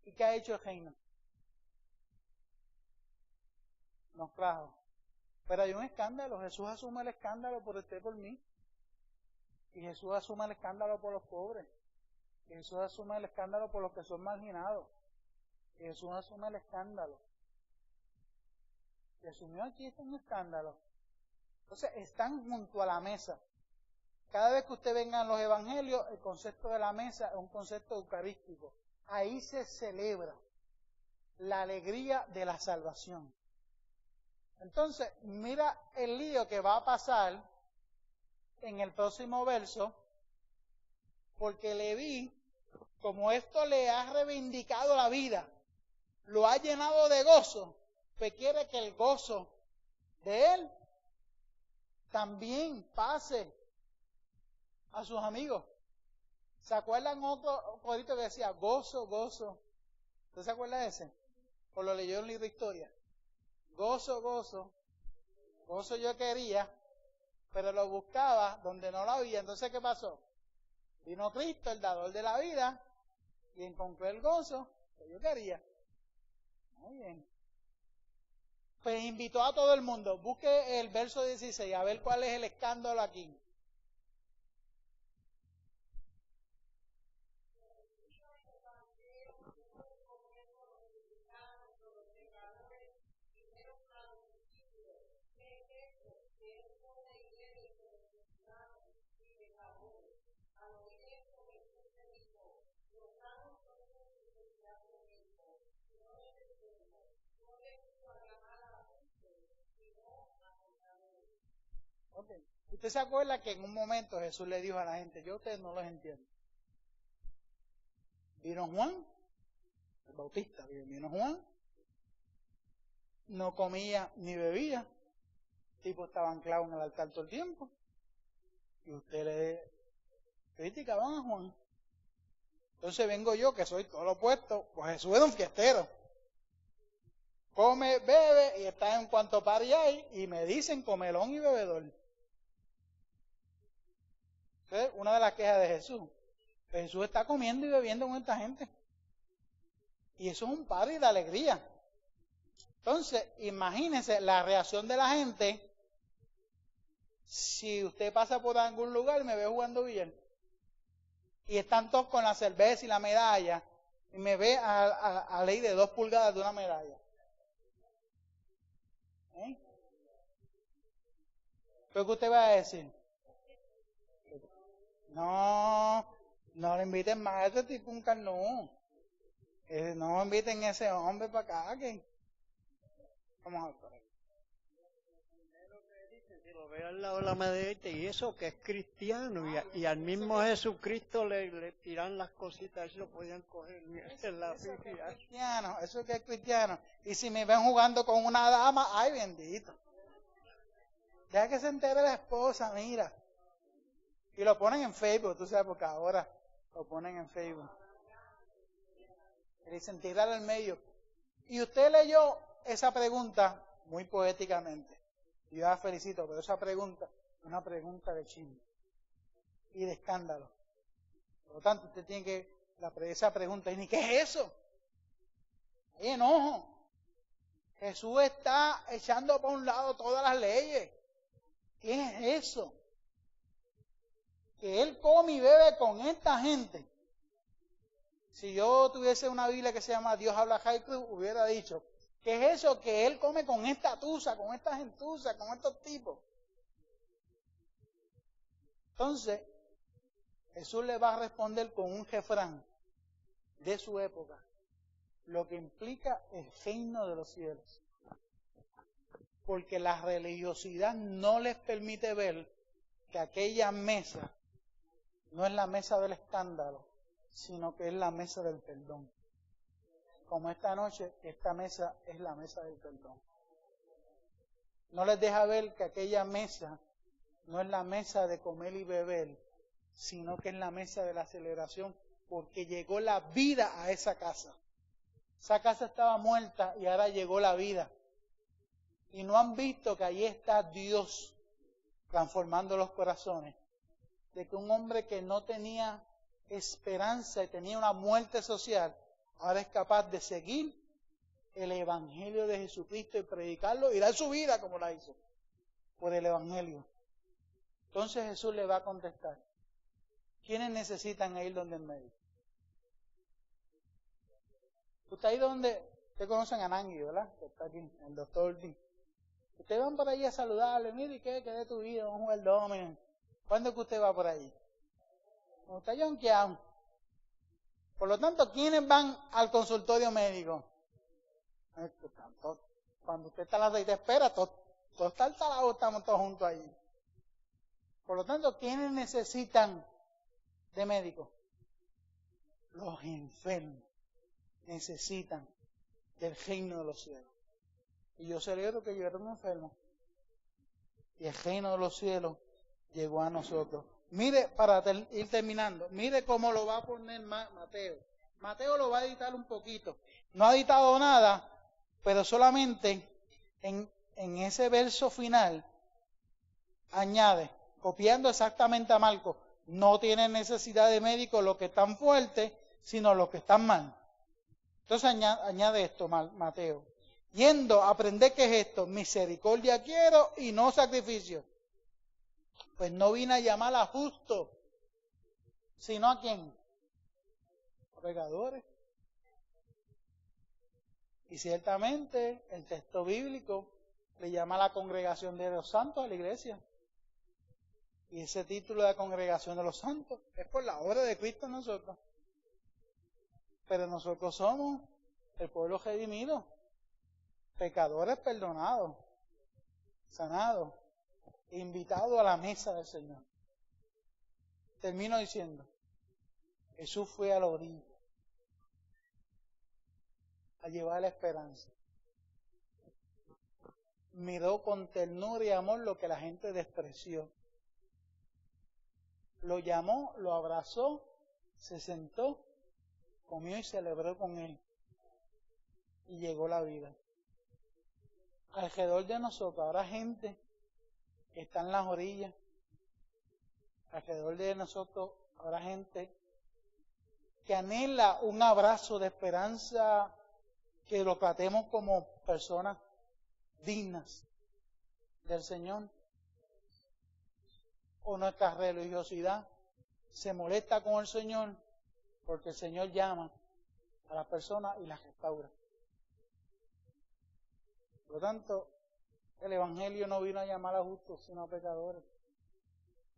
¿Y qué ha hecho el reino? Nos trajo. Pero hay un escándalo. Jesús asume el escándalo por usted y por mí. Y Jesús asume el escándalo por los pobres. Y Jesús asume el escándalo por los que son marginados. Y Jesús asume el escándalo. Y asumió aquí un escándalo. Entonces están junto a la mesa. Cada vez que usted venga en los evangelios, el concepto de la mesa es un concepto eucarístico. Ahí se celebra la alegría de la salvación. Entonces, mira el lío que va a pasar en el próximo verso, porque Leví, como esto le ha reivindicado la vida, lo ha llenado de gozo, pues quiere que el gozo de él también pase a sus amigos. ¿Se acuerdan otro corito que decía gozo, gozo? ¿Usted se acuerda de ese? ¿O lo leyó en el libro de historia? Gozo, gozo, gozo yo quería, pero lo buscaba donde no lo había. Entonces, ¿qué pasó? Vino Cristo, el dador de la vida, y encontró el gozo que yo quería. Muy bien. Pues invitó a todo el mundo. Busque el verso 16, a ver cuál es el escándalo aquí. Okay. ¿Usted se acuerda que en un momento Jesús le dijo a la gente, yo a ustedes no los entiendo? Vino Juan, el Bautista, vino Juan, no comía ni bebía, tipo estaba anclado en el altar todo el tiempo, y ustedes le criticaban a Juan. Entonces vengo yo, que soy todo lo opuesto, pues Jesús era un fiestero. Come, bebe, y está en cuanto pari hay, y me dicen comelón y bebedor. Entonces, una de las quejas de Jesús. Jesús está comiendo y bebiendo con esta gente. Y eso es un party de alegría. Entonces, imagínense la reacción de la gente si usted pasa por algún lugar y me ve jugando billar. Y están todos con la cerveza y la medalla, y me ve a ley de 2 pulgadas de una medalla. ¿Eh? ¿Qué usted va a decir? No le inviten más a ese tipo un carnú. No inviten a ese hombre para acá. Que... Vamos a ver por ahí. Si lo ve al lado de la medallita y eso que es cristiano, y al mismo Jesucristo le tiran las cositas, eso lo podían coger en la física. Eso que es cristiano. Y si me ven jugando con una dama, ay bendito. Deja que se entere la esposa, mira. Y lo ponen en Facebook, tú sabes, porque ahora lo ponen en Facebook. Y dicen, tirar al medio. Y usted leyó esa pregunta muy poéticamente. Y yo la felicito, pero esa pregunta es una pregunta de chisme y de escándalo. Por lo tanto, usted tiene que, esa pregunta, ¿y qué es eso? Hay enojo. Jesús está echando para un lado todas las leyes. ¿Qué es eso? Que él come y bebe con esta gente. Si yo tuviese una Biblia que se llama Dios habla High Club, hubiera dicho, ¿qué es eso que él come con esta tusa, con esta gentuza, con estos tipos? Entonces, Jesús le va a responder con un refrán de su época, lo que implica el reino de los cielos. Porque la religiosidad no les permite ver que aquella mesa no es la mesa del escándalo, sino que es la mesa del perdón. Como esta noche, esta mesa es la mesa del perdón. No les deja ver que aquella mesa no es la mesa de comer y beber, sino que es la mesa de la celebración, porque llegó la vida a esa casa. Esa casa estaba muerta y ahora llegó la vida. Y no han visto que ahí está Dios transformando los corazones. De que un hombre que no tenía esperanza y tenía una muerte social, ahora es capaz de seguir el Evangelio de Jesucristo y predicarlo y dar su vida como la hizo, por el Evangelio. Entonces Jesús le va a contestar: ¿quiénes necesitan ir donde el médico? Usted ahí donde, ustedes conocen a Nangui, ¿verdad? Que está aquí, el doctor D. Ustedes van por ahí a saludarle: mire, ¿qué de tu vida? Vamos a jugar domino. ¿Cuándo es que usted va por allí? Cuando está yonqueado. Por lo tanto, ¿quiénes van al consultorio médico? Cuando usted está en la sala y te espera, todo está al salado, estamos todos juntos ahí. Por lo tanto, ¿quiénes necesitan de médico? Los enfermos necesitan del reino de los cielos. Y yo celebro que yo era un enfermo. Y el reino de los cielos llegó a nosotros. Mire, para ir terminando, mire cómo lo va a poner Mateo. Mateo lo va a editar un poquito. No ha editado nada, pero solamente en ese verso final añade, copiando exactamente a Marcos: no tienen necesidad de médico los que están fuertes, sino los que están mal. Entonces añade esto, Mateo: yendo a aprender qué es esto, misericordia quiero y no sacrificio. Pues no vine a llamar a justos, sino a quién? A pecadores. Y ciertamente el texto bíblico le llama a la congregación de los santos a la iglesia. Y ese título de la congregación de los santos es por la obra de Cristo en nosotros. Pero nosotros somos el pueblo redimido, pecadores perdonados, sanados, invitados a la mesa del Señor. Termino diciendo: Jesús fue a la orilla a llevar la esperanza. Miró con ternura y amor lo que la gente despreció. Lo llamó, lo abrazó, se sentó, comió y celebró con él. Y llegó la vida. Alrededor de nosotros habrá gente que está en las orillas. Alrededor de nosotros habrá gente que anhela un abrazo de esperanza, que lo tratemos como personas dignas del Señor. O nuestra religiosidad se molesta con el Señor porque el Señor llama a las personas y las restaura. Por lo tanto, el Evangelio no vino a llamar a justos, sino a pecadores.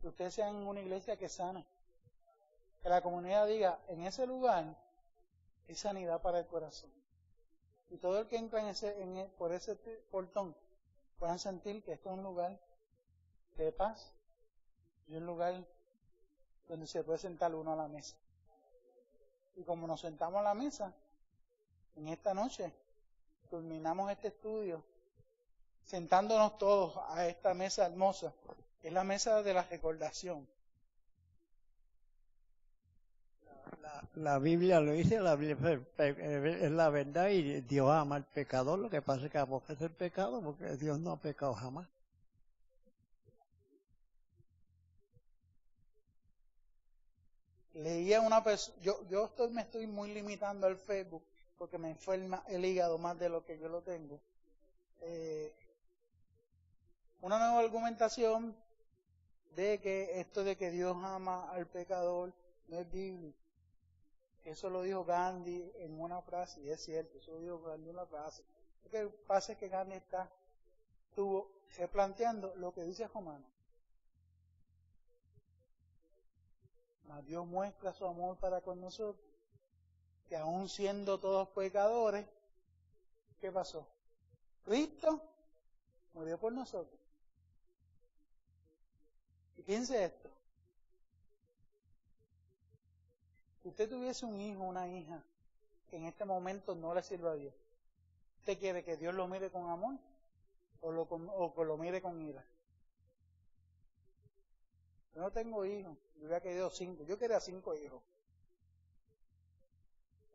Que ustedes sean una iglesia que sana. Que la comunidad diga: en ese lugar hay sanidad para el corazón. Y todo el que entra por ese portón puedan sentir que esto es un lugar de paz y un lugar donde se puede sentar uno a la mesa. Y como nos sentamos a la mesa, en esta noche culminamos este estudio sentándonos todos a esta mesa hermosa, que es la mesa de la recordación. La Biblia lo dice, la Biblia es la verdad, y Dios ama al pecador. Lo que pasa es que aborrece el pecado porque Dios no ha pecado jamás. Leía una persona, me estoy muy limitando al Facebook porque me enferma el hígado más de lo que yo lo tengo. Una nueva argumentación de que esto de que Dios ama al pecador no es bíblico. Eso lo dijo Gandhi en una frase, y es cierto, eso lo dijo Gandhi en una frase. Lo que pasa es que Gandhi estuvo replanteando lo que dice Romano. Mas Dios muestra su amor para con nosotros, que aún siendo todos pecadores, ¿qué pasó? Cristo murió por nosotros. Y piense esto: Si usted tuviese un hijo o una hija que en este momento no le sirva a Dios, ¿usted quiere que Dios lo mire con amor o que lo mire con ira? Yo no tengo hijos, yo hubiera querido 5, yo quería 5 hijos.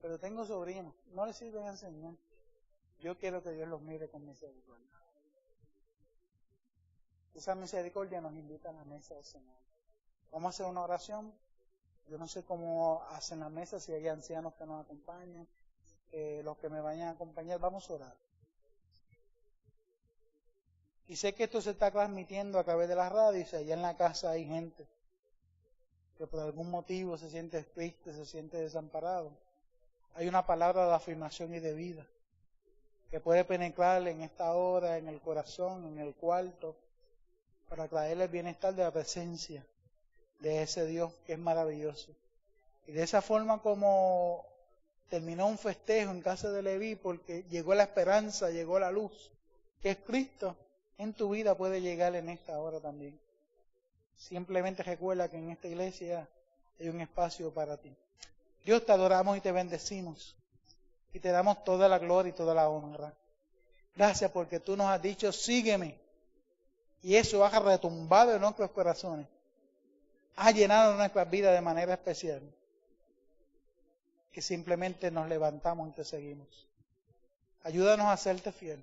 Pero tengo sobrinos, no les sirven a enseñar. Yo quiero que Dios los mire con misericordia. Esa misericordia nos invita a la mesa del Señor. Vamos a hacer una oración. Yo no sé cómo hacen la mesa, si hay ancianos que nos acompañan, los que me vayan a acompañar, vamos a orar. Y sé que esto se está transmitiendo a través de la radio, y si allá en la casa hay gente que por algún motivo se siente triste, se siente desamparado. Hay una palabra de afirmación y de vida que puede penetrarle en esta hora, en el corazón, en el cuarto, para traerle el bienestar de la presencia de ese Dios que es maravilloso. Y de esa forma como terminó un festejo en casa de Leví, porque llegó la esperanza, llegó la luz, que es Cristo, en tu vida puede llegar en esta hora también. Simplemente recuerda que en esta iglesia hay un espacio para ti. Dios, te adoramos y te bendecimos y te damos toda la gloria y toda la honra. Gracias porque tú nos has dicho, sígueme. Y eso ha retumbado en nuestros corazones. Ha llenado nuestras vidas de manera especial. Que simplemente nos levantamos y te seguimos. Ayúdanos a serte fiel.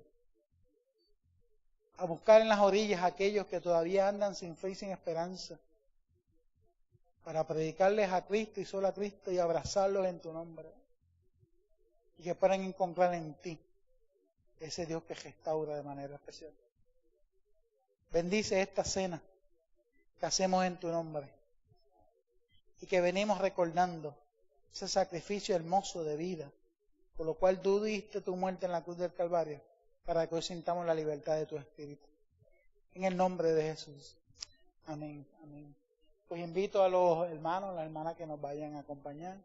A buscar en las orillas a aquellos que todavía andan sin fe y sin esperanza. Para predicarles a Cristo y solo a Cristo y abrazarlos en tu nombre. Y que puedan encontrar en ti ese Dios que restaura de manera especial. Bendice esta cena que hacemos en tu nombre. Y que venimos recordando ese sacrificio hermoso de vida, por lo cual tú diste tu muerte en la cruz del Calvario, para que hoy sintamos la libertad de tu Espíritu. En el nombre de Jesús. Amén. Amén. Pues invito a los hermanos, las hermanas que nos vayan a acompañar.